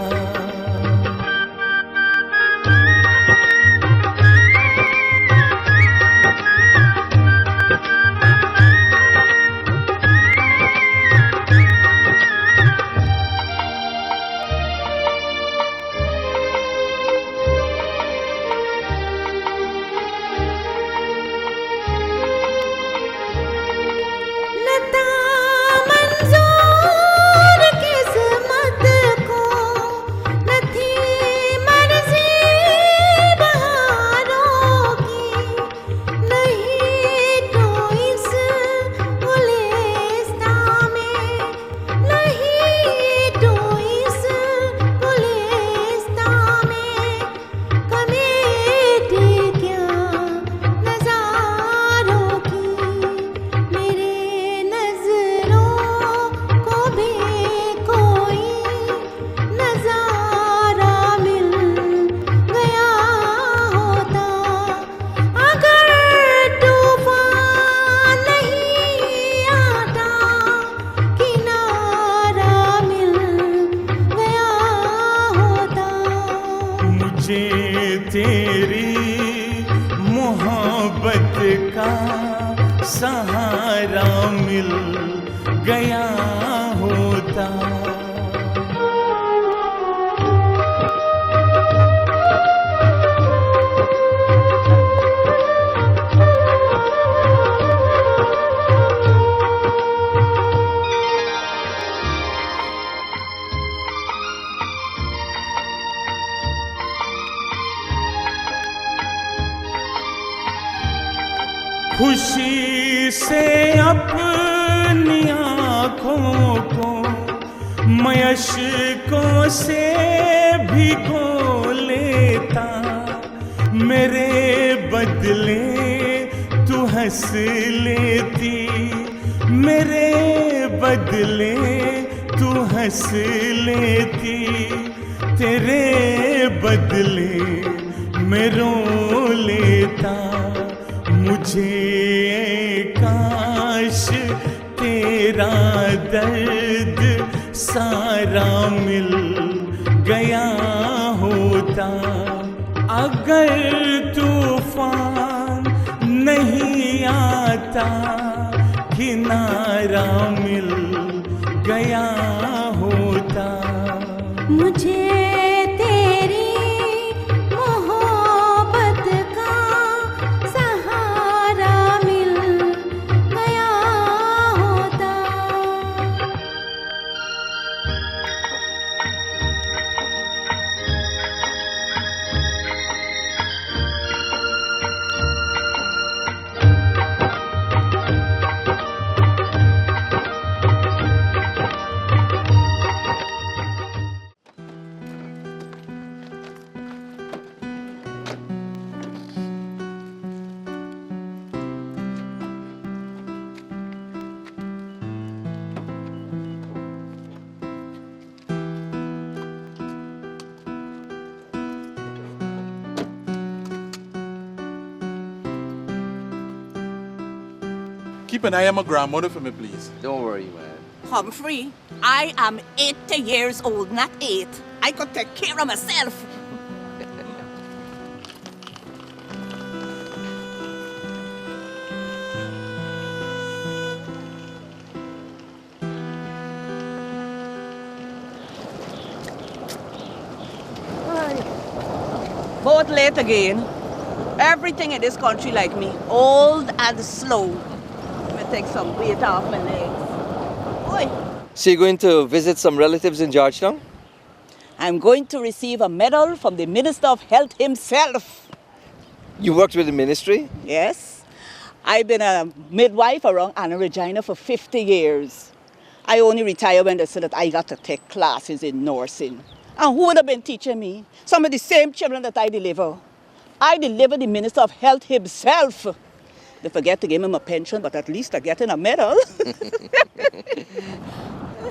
सहारा मिल गया होता। खुशी से अपनी आँखों को मैं अश्कों से भिगो लेता, मेरे बदले तू हंस लेती, मेरे बदले तू हंस लेती, तेरे बदले मैं रो लेता। मुझे काश तेरा दर्द सारा मिल गया होता, अगर तूफान नहीं आता, किनारा मिल गया होता। मुझे तेरी मोहब्बत का सहारा मिल गया होता। Keep an eye on my grandmother for me, please. Don't worry, man. Humphrey, I am 80 years old, not 8. I could take care of myself. Both late again. Everything in this country like me, old and slow. Let me take some weight off my legs. Oi. So you're going to visit some relatives in Georgetown? I'm going to receive a medal from the Minister of Health himself. You worked with the ministry? Yes. I've been a midwife around Anna Regina for 50 years. I only retired when they said that I got to take classes in nursing. And who would have been teaching me? Some of the same children that I deliver. I deliver the Minister of Health himself. They forget to give him a pension, but at least I get in a medal.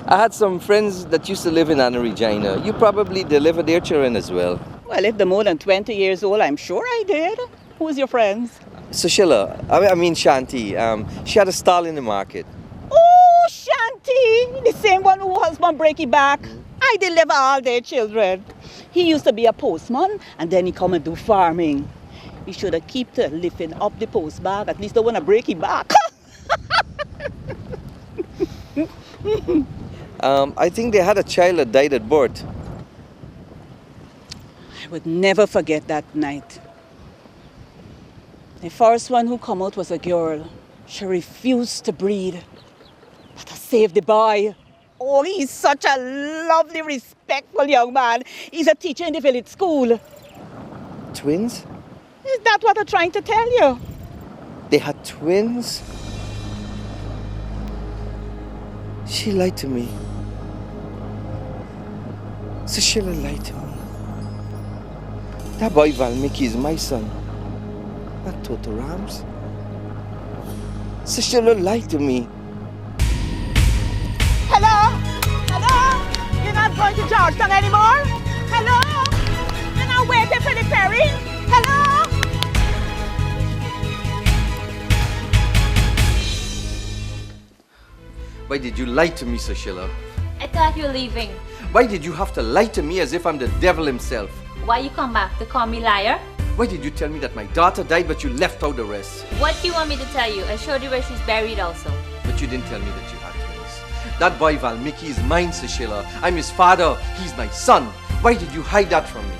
I had some friends that used to live in Regina. You probably deliver their children as well. Well, if they're more than 20 years old, I'm sure I did. Who's your friends? Sushila, I mean Shanti, she had a stall in the market. Oh, Shanti, the same one who husband break his back. I deliver all their children. He used to be a postman, and then he come and do farming. He should have kept lifting up the post bag. At least don't want to break his back. I think they had a child that died at birth. I would never forget that night. The first one who come out was a girl. She refused to breathe. But I saved the boy. Oh, he's such a lovely, respectful young man. He's a teacher in the village school. Twins? Is that what I'm trying to tell you? They had twins? She lied to me. Sushila lied to me. That boy Valmiki is my son, not Totoram's. Sushila lied to me. Hello? Hello? You're not going to Georgetown anymore? Hello? You're not waiting for the ferry? Hello? Why did you lie to me, Sushila? I thought you were leaving. Why did you have to lie to me as if I'm the devil himself? Why you come back? To call me liar? Why did you tell me that my daughter died but you left out the rest? What do you want me to tell you? I showed you where she's buried also. But you didn't tell me that you had twins. That boy Valmiki is mine, Sushila. I'm his father. He's my son. Why did you hide that from me?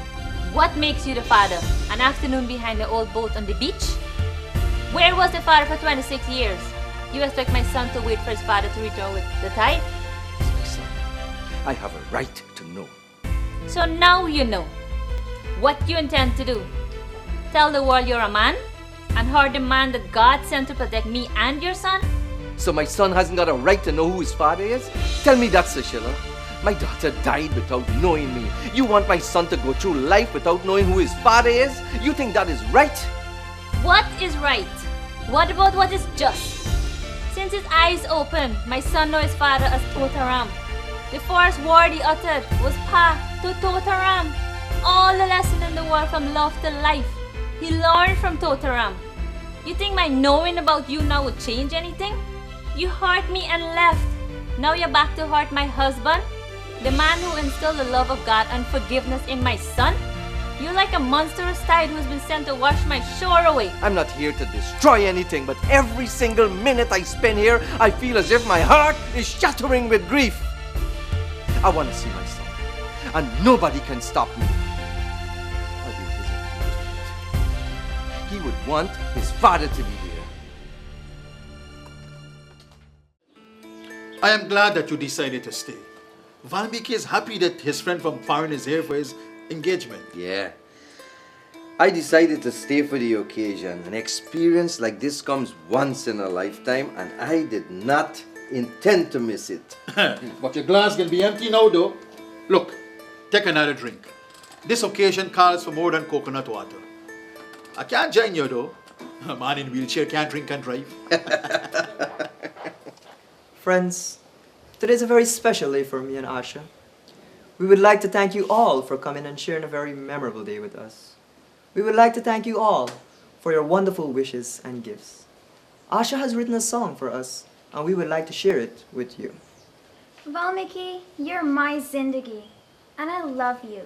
What makes you the father? An afternoon behind the old boat on the beach? Where was the father for 26 years? You expect my son to wait for his father to return with the tide? He's my son. I have a right to know. So now you know. What you intend to do? Tell the world you're a man? And hurt the man that God sent to protect me and your son? So my son hasn't got a right to know who his father is? Tell me that, Sushila. My daughter died without knowing me. You want my son to go through life without knowing who his father is? You think that is right? What is right? What about what is just? Since his eyes open, my son knows his father as Totaram. The first word he uttered was Pa to Totaram. All the lesson in the world from love to life, he learned from Totaram. You think my knowing about you now would change anything? You hurt me and left. Now you're back to hurt my husband? The man who instilled the love of God and forgiveness in my son? You're like a monstrous tide who's been sent to wash my shore away. I'm not here to destroy anything, but every single minute I spend here, I feel as if my heart is shattering with grief. I want to see my son, and nobody can stop me. I'll be his engagement. He would want his father to be there. I am glad that you decided to stay. Valmiki is happy that his friend from foreign is here for his engagement. Yeah. I decided to stay for the occasion. An experience like this comes once in a lifetime, and I did not intend to miss it. But your glass can be empty now, though. Look, take another drink. This occasion calls for more than coconut water. I can't join you, though. A man in a wheelchair can't drink and drive. Friends, today's a very special day for me and Asha. We would like to thank you all for coming and sharing a very memorable day with us. We would like to thank you all for your wonderful wishes and gifts. Asha has written a song for us, and we would like to share it with you. Valmiki, you're my zindagi, and I love you.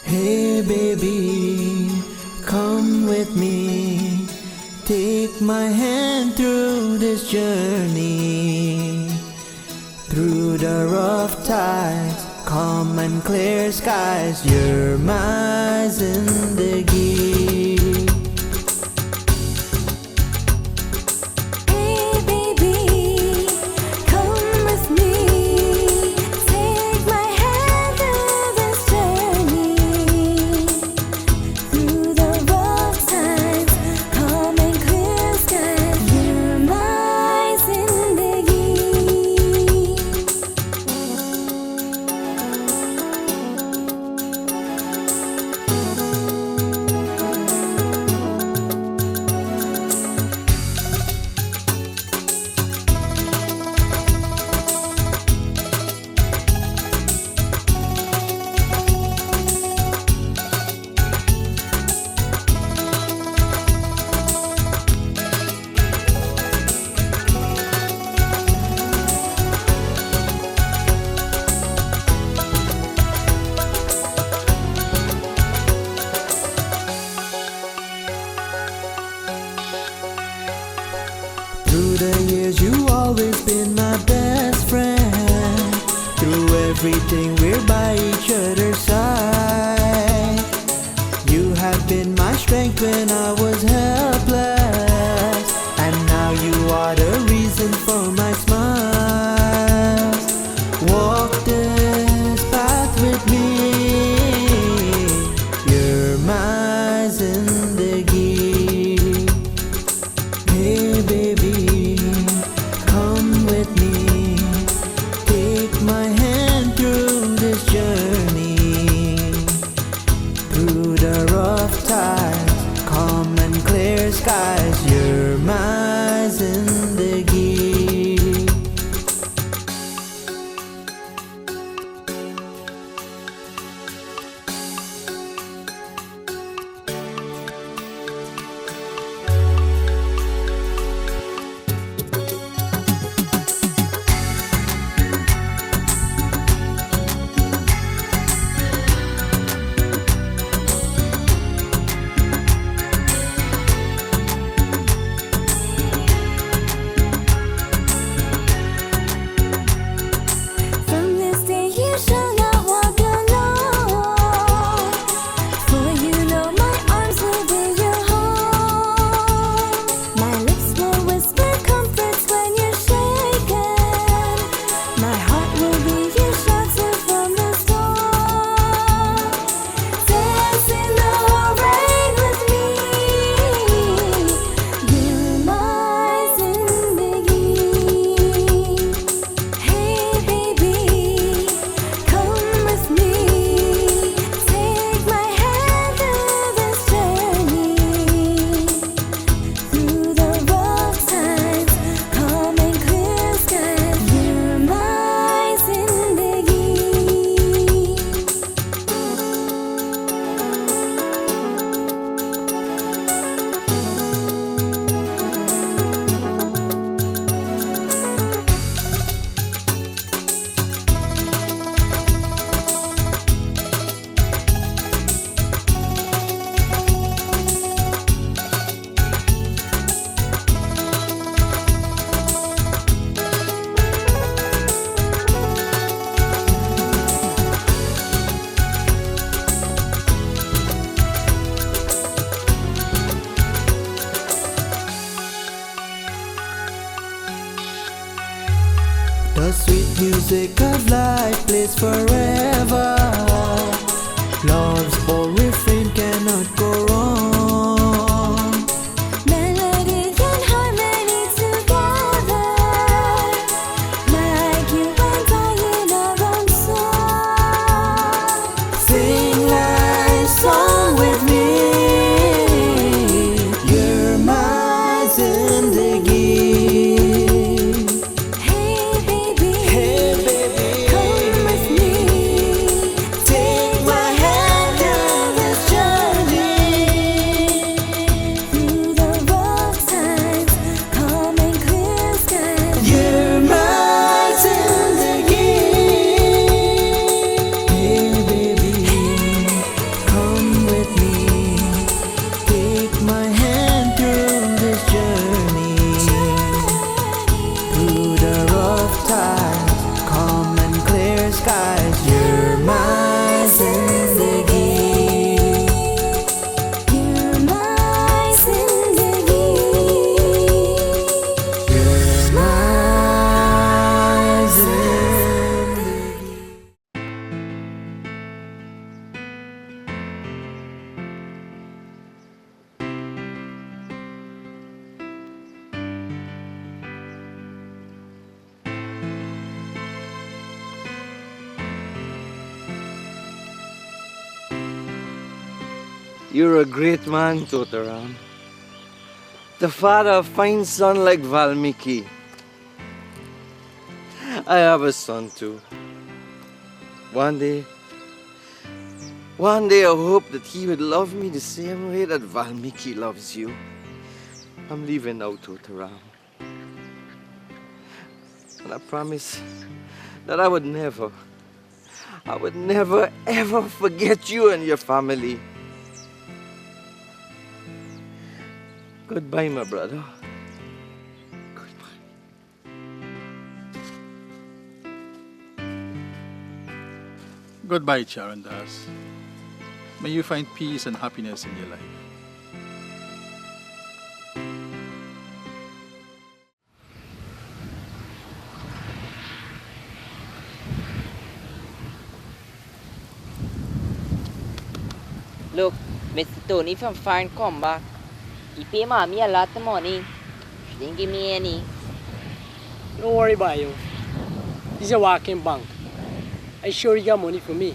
Hey baby, come with me. Take my hand through this journey. Through the rough tides, calm and clear skies, you're my zindagi. everything, we're by each other's side. You have been my strength when I was helpless, and now you are the reason for my smiles. Walk this path with me, you're my zindagi. Hey baby, come with me, take my hand through this journey. Through the rough times, calm and clear skies, you're my zindagi. From this day you shall not walk alone, for you know my arms will be your home. My lips will whisper comforts when you're shaken. My heart will be your shelter from the storm. Dance in the rain with me, you're my zindagi. Hey baby, come with me, take my hand through this journey. Through the rough times, calm and clear skies, you're my zindagi. The sweet music of life plays forever. Love's bold refrain cannot go wrong. Melody and harmony together, like you and I in our own song. Sing life song with me, you're my zindagi. Hey baby, come with me, take my hand through this journey. Through the rough times, calm and clear skies, You're my zindagi. Hey baby, come with me, take my hand through this journey. Through the rough times, calm and clear skies, you're my zindagi. you're my zindagi. You're my zindagi. You're a great man, Totaram. The father of fine son like Valmiki. I have a son too. One day I hope that he would love me the same way that Valmiki loves you. I'm leaving now, Totaram. And I promise that I would never ever forget you and your family. Goodbye, my brother. Goodbye, Charandas. May you find peace and happiness in your life. Look, Mr. Tony from foreign come back. He pay mommy a lot of money. She didn't give me any. Don't worry about you. This is a walking bank. I sure you got money for me.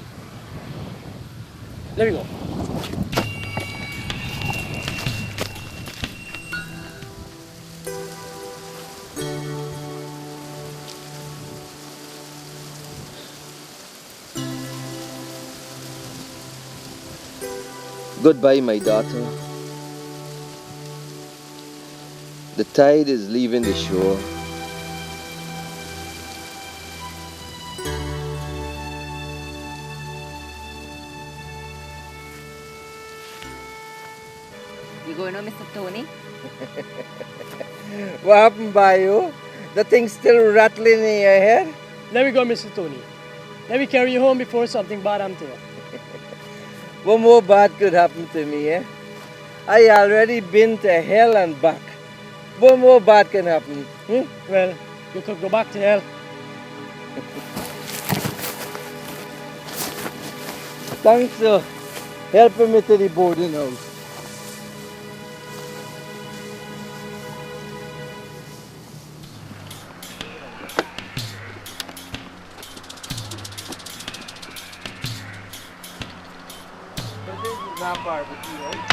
Let me go. Goodbye, my daughter. The tide is leaving the shore. You going on, Mr. Tony? What happened, Bayo? The thing's still rattling in your head? Let me go, Mr. Tony. Let me carry you home before something bad happens to you. What more bad could happen to me, eh? I already been to hell and back. What more bad can happen? Well, you could go back to hell. Thanks for helping me to the boarding house. Not barbecue, right?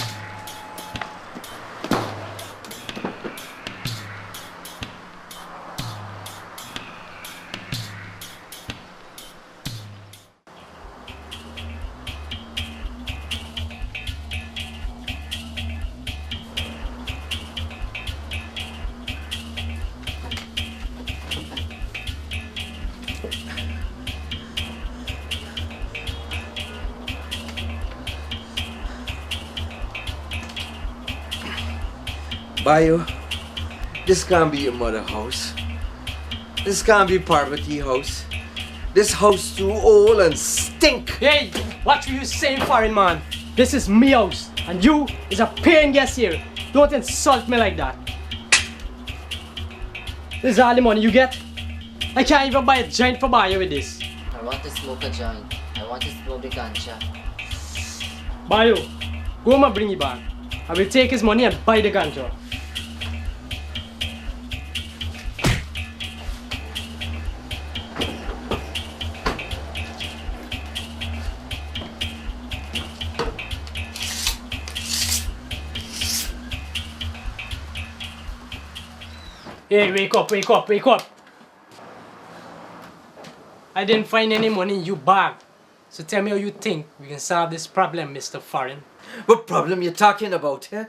Bayo, this can't be your mother's house. This can't be Parvati house. This house too old and stink. Hey, what were you saying, foreign man? This is me house, and you is a paying guest here. Don't insult me like that. This is all the money you get. I can't even buy a joint for Bayo with this. I want to smoke a joint. I want to smoke the ganja. Bayo, go home and bring it back. I will take his money and buy the ganja. Hey, wake up, wake up, wake up. I didn't find any money in your bag. So tell me how you think we can solve this problem, Mr. Foreign. What problem you talking about, eh?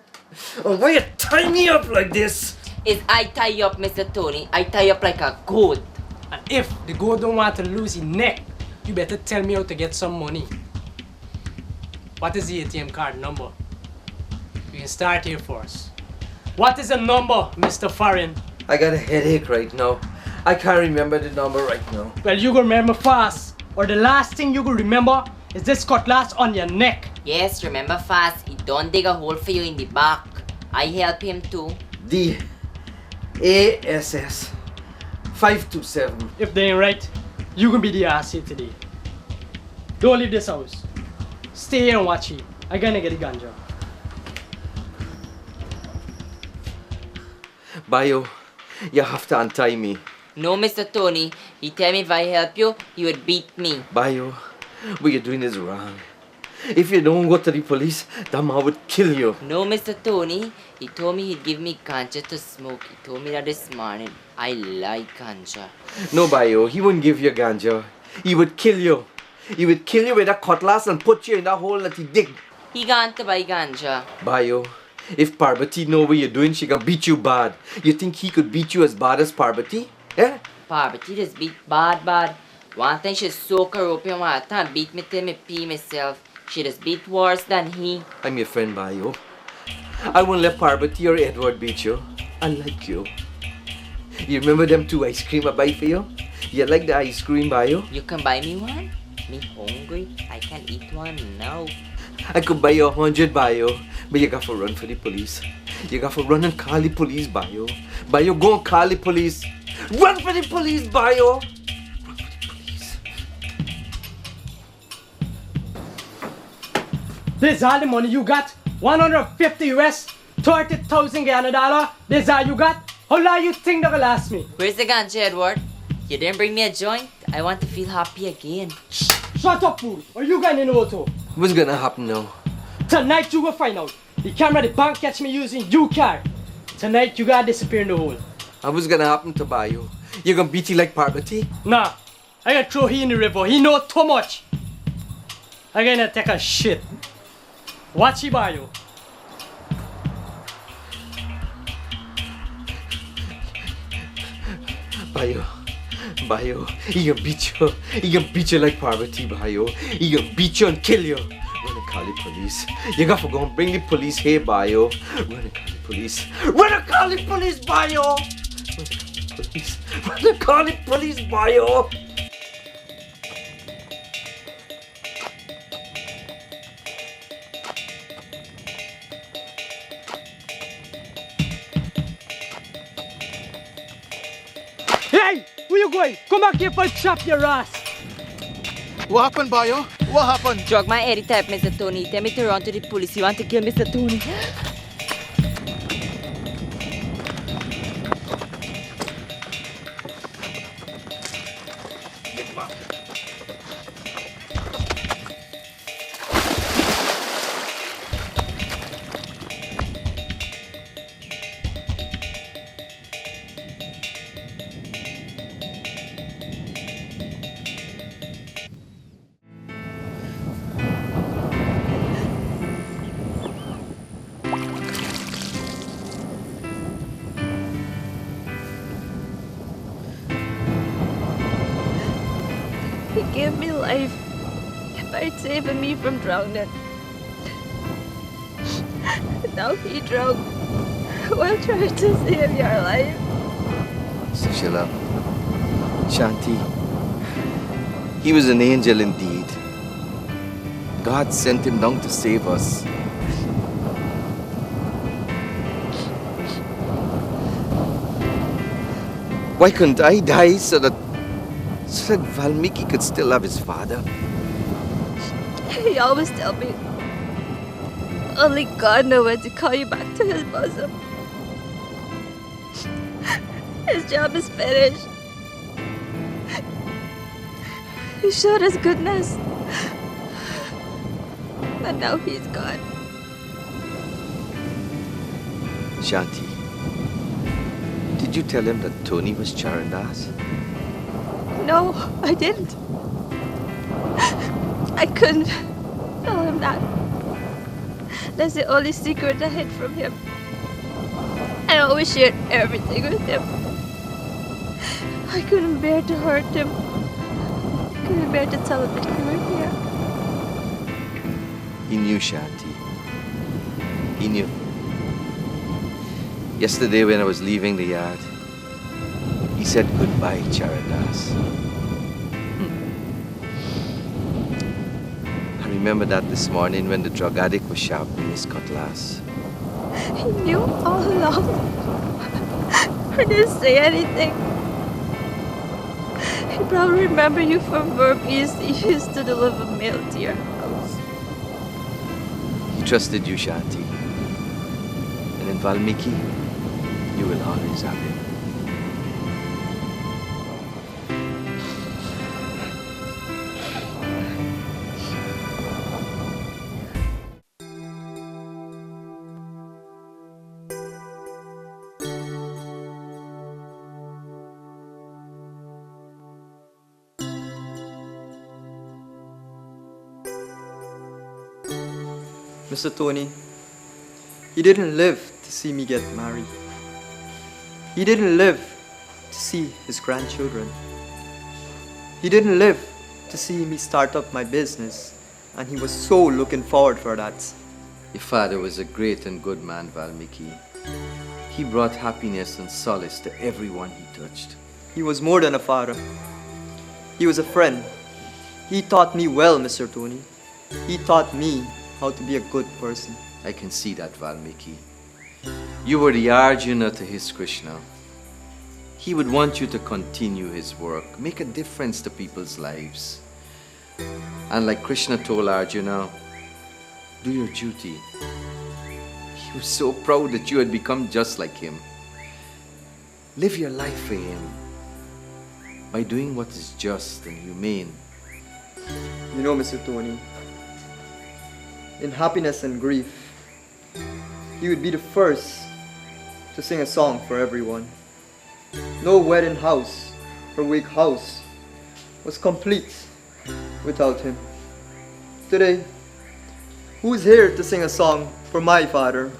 And why you tie me up like this? Is I tie you up, Mr. Tony. I tie you up like a goat. And if the goat don't want to lose his neck, you better tell me how to get some money. What is the ATM card number? You can start here first. What is the number, Mr. Foreign? I got a headache right now. I can't remember the number right now. Well, you go remember fast, or the last thing you go remember is this cutlass on your neck. Yes, remember fast. He don't dig a hole for you in the back. I help him too. D ASS 527. If they ain't right, you gonna be the ass here today. Don't leave this house. Stay here and watch it. I gonna get the ganja. Bayo, you have to untie me. No, Mr. Tony. He tell me if I help you, he would beat me. Bayo, what you're doing is wrong. If you don't go to the police, that man would kill you. No, Mr. Tony. He told me he'd give me ganja to smoke. He told me that this morning. I like ganja. No, Bayo, he wouldn't give you ganja. He would kill you. He would kill you with a cutlass and put you in that hole that he dig. He gone to buy ganja. Bayo, if Parvati know what you're doing, she gonna beat you bad. You think he could beat you as bad as Parvati? Eh? Parvati just beat bad. One time she soak her up in water and beat me till me pee myself. She just beat worse than he. I'm your friend, Bayo. I won't let Parvati or Edward beat you. Unlike you. You remember them two ice cream I buy for you? You like the ice cream, Bayo? You can buy me one? Me hungry. I can eat one now. I could buy you 100, Bayo, but you got to run for the police. You got to run and call the police, Bayo. Bayo, go and call the police. Run for the police, Bayo. This is all the money you got? 150 US, 30,000 Guyana dollar. This is all you got? How long you think that will last me? Where's the ganja, Edward? You didn't bring me a joint? I want to feel happy again. Shut up, fool. Or you going in the auto? What's gonna happen now? Tonight you will find out. The camera at the bank catch me using your car. Tonight you gotta disappear in the hole. And what's gonna happen to Bayo? You gonna beat you like Parvati? Nah, I gonna throw he in the river. He know too much. I gonna take a shit. Watch he Bayo. Bayo, he gonna beat you like Parvati, Bayo. He gonna beat you and kill you. Run and call the police. You got to go and bring the police here, Bayo. Run and call the police. Run and call the police, Bayo. Run and call the police, Bayo. Hey, where you going? Come back here for chop your ass. What happened, Bayo? What happened? Jog my Eddie type, Mr. Tony. Tell me to run to the police. You want to kill Mr. Tony? He gave me life by saving me from drowning. Now he drowned while trying to save your life. Sushila, Shanti, he was an angel indeed. God sent him down to save us. Why couldn't I die so that Valmiki could still have his father? He always tell me only God knows when to call you back to his bosom. His job is finished. He showed us goodness, but now he's gone. Shanti, did you tell him that Tony was Charandas? No, I didn't. I couldn't tell him that. That's the only secret I hid from him. I always shared everything with him. I couldn't bear to hurt him. I couldn't bear to tell him that we were here. He knew, Shanti. He knew. Yesterday when I was leaving the yard, he said goodbye, Charandas. I remember that this morning when the drug addict was sharpening his cutlass. He knew all along. I didn't say anything. He probably remember you from Verb East. He used to deliver mail to your house. He trusted you, Shanti. And in Valmiki, you will always have him. Mr. Tony, he didn't live to see me get married. He didn't live to see his grandchildren. He didn't live to see me start up my business, and he was so looking forward for that. Your father was a great and good man, Valmiki. He brought happiness and solace to everyone he touched. He was more than a father. He was a friend. He taught me well, Mr. Tony. He taught me how to be a good person. I can see that, Valmiki. You were the Arjuna to his Krishna. He would want you to continue his work, make a difference to people's lives. And like Krishna told Arjuna, do your duty. He was so proud that you had become just like him. Live your life for him by doing what is just and humane. You know, Mr. Tony, in happiness and grief, he would be the first to sing a song for everyone. No wedding house or wake house was complete without him. Today, who's here to sing a song for my father?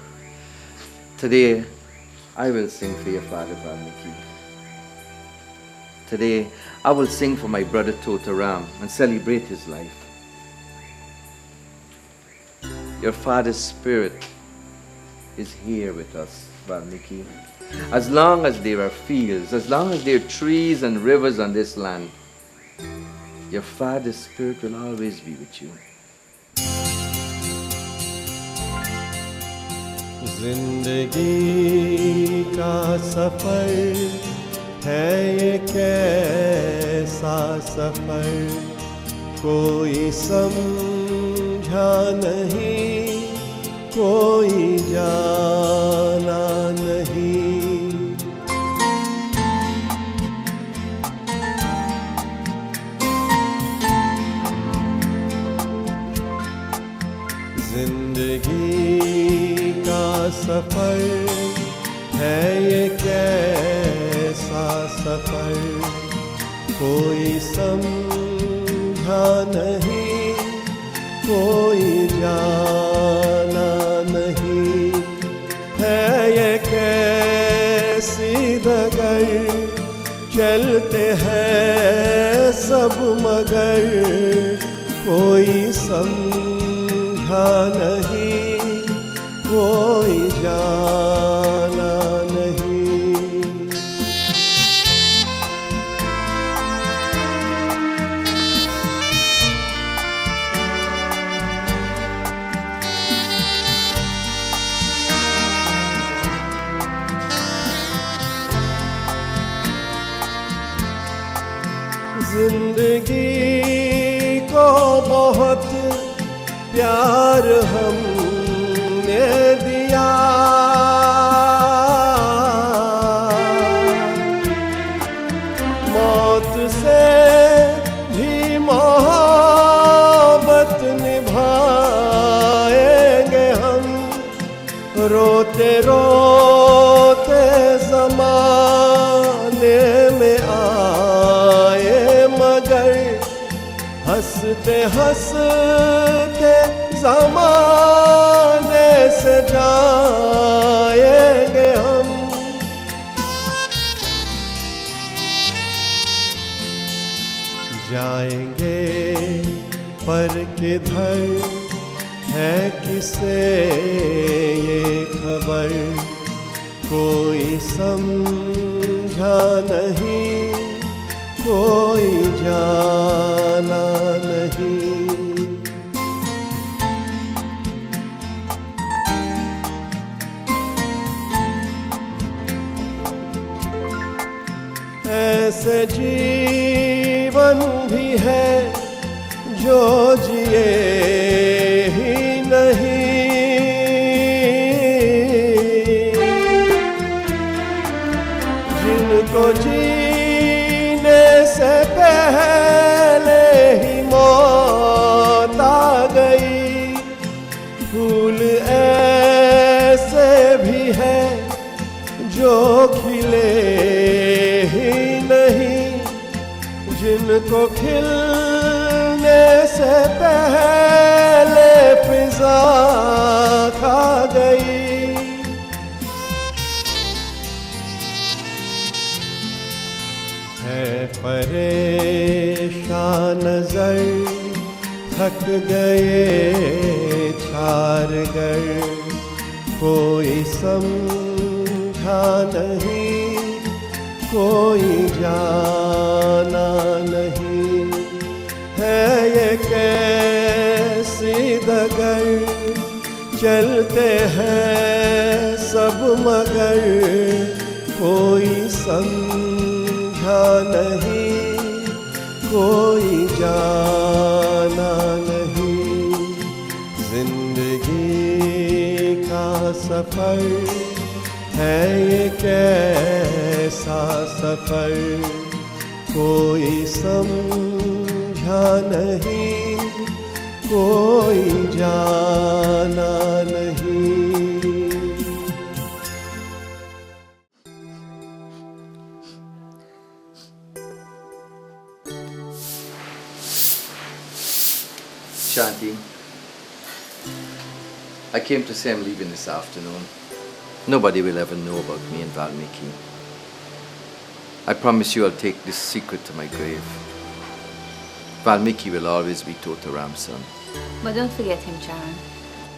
Today, I will sing for your father, Valmiki. Today, I will sing for my brother Totaram and celebrate his life. Your father's spirit is here with us, Valmiki. As long as there are fields, as long as there are trees and rivers on this land, your father's spirit will always be with you. जिंदगी का सफर है ये कैसा सफर कोई समझा नहीं कोई जाना नहीं जिंदगी का सफर है ये कैसा सफर कोई समझा नहीं कोई जाना नहीं है ये कैसी डगर चलते हैं सब मगर कोई समझा नहीं कोई जाना नहीं जिंदगी को बहुत प्यार हमने दिया मौत से भी मोहब्बत निभाएंगे हम रोते रोते ज़माने में आए मगर हंसते हंसते ज़माने से जाएंगे हम जाएंगे पर किधर है किसे ये खबर कोई समझा नहीं कोई जाना नहीं ऐसे जीवन भी है जो जिए ही नहीं जिनको जीने से पहले ही मौत आ गई फूल ऐसे भी है जो खिले ही नहीं जिनको खिलने से पहले फिजा खा गई है परेशान नजर थक गए छार गए कोई समझा नहीं कोई जाना नहीं है चलते हैं सब मगर कोई समझा नहीं, कोई जाना नहीं। जिंदगी का सफर है ये कैसा सफर, कोई समझा नहीं, कोई जाना नहीं। Shanti, I came to say I'm leaving this afternoon. Nobody will ever know about me and Valmiki. I promise you I'll take this secret to my grave. Valmiki will always be Totaram's son. But don't forget him, Charan.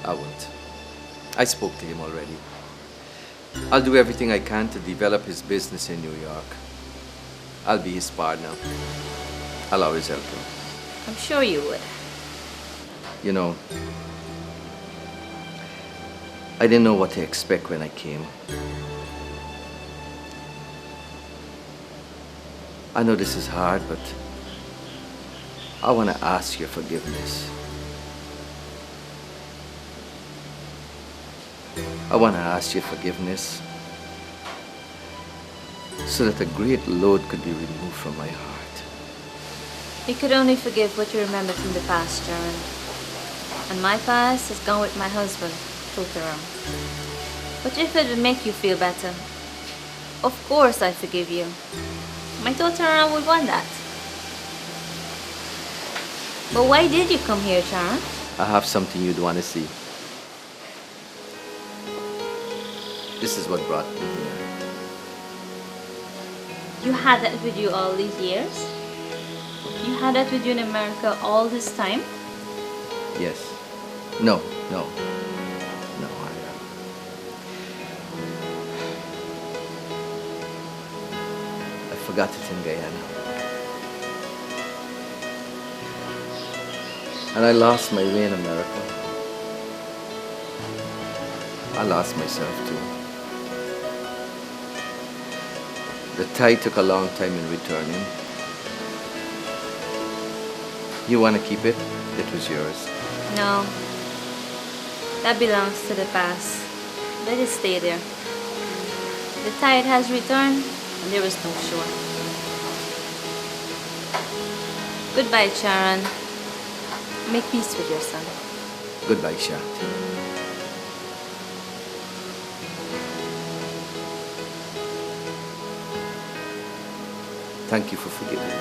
I won't. I spoke to him already. I'll do everything I can to develop his business in New York. I'll be his partner. I'll always help him. I'm sure you would. You know, I didn't know what to expect when I came. I know this is hard, but I want to ask your forgiveness. I want to ask your forgiveness so that a great load could be removed from my heart. You could only forgive what you remember from the past, Charan. And my past is gone with my husband, Totaram. But if it would make you feel better, of course I forgive you. My Totaram would want that. But why did you come here, Charan? I have something you'd want to see. This is what brought me here. You had that with you all these years? You had that with you in America all this time? Yes. No. I forgot it in Guyana. And I lost my way in America. I lost myself too. The tide took a long time in returning. You want to keep it? It was yours. No. That belongs to the past. Let it stay there. The tide has returned and there is no shore. Goodbye, Charan. Make peace with your son. Goodbye, Shanti. Thank you for forgiving me.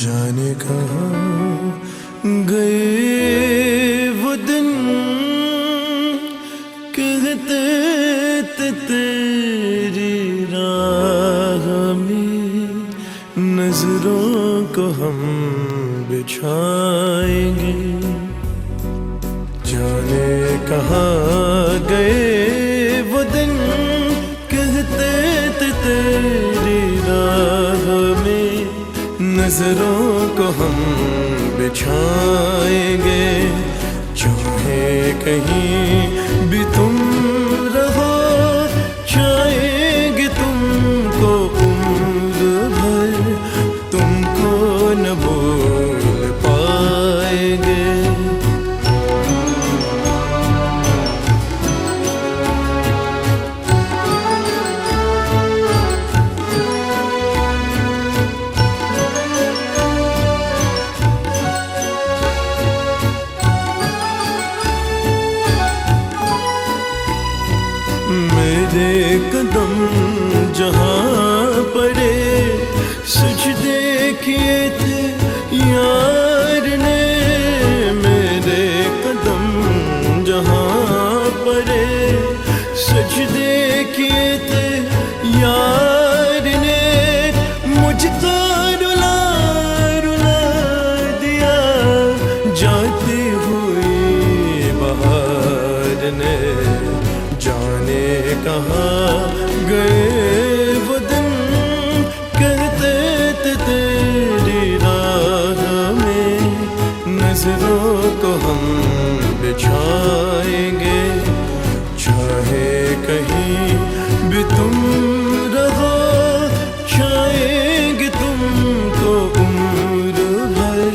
जाने कहाँ गए वो दिन कहते थे तेरी राह में नजरों को हम बिछाएंगे, जाने कहाँ गए वो दिन, कहते थे तेरी राह में नजरों को हम बिछाएंगे, चाहे कहीं भी तुम रहो, चाहेंगे तुमको उम्र भर, तुमको न भूल पाएंगे। मेरे कदम जहाँ पड़े सजदे किए थे यार ने, मेरे कदम जहाँ पड़े सजदे किए थे यार ने, मुझको रुला रुला दिया जाती हुई बहार ने, जाने कहाँ गए वो दिन, कहते थे तेरी राह में नजरों को हम बिछाएंगे, चाहे कहीं भी तुम रहो, चाहेंगे तुमको उम्र भर,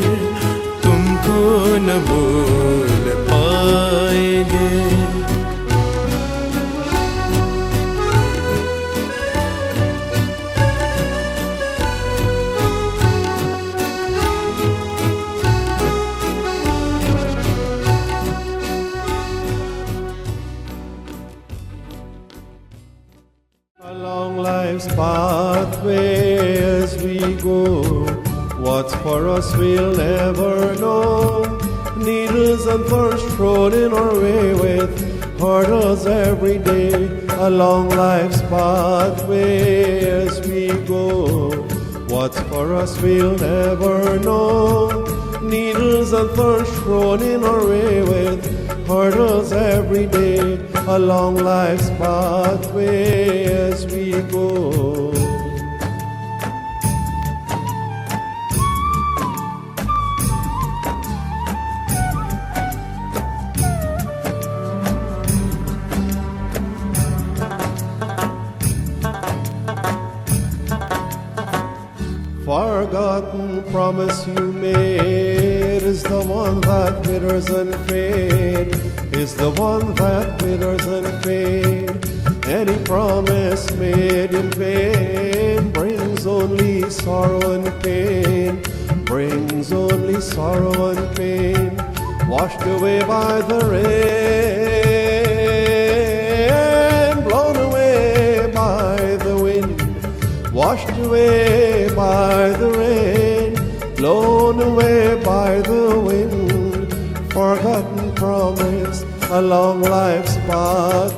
तुमको न भूल पाएंगे। Along life's pathway as we go, what's for us we'll never know. Needles and thorns thrown in our way with hurdles every day. Along life's pathway as we go, what's for us we'll never know. Needles and thorns thrown in our way with hurdles every day. Along life's pathway as we go. Forgotten promise you made is the one that withers and fades, is the one that withers and fades. Any promise made in vain brings only sorrow and pain, brings only sorrow and pain. Washed away by the rain, blown away by the wind, washed away by the rain, blown away by the wind. Forgotten promise along life's path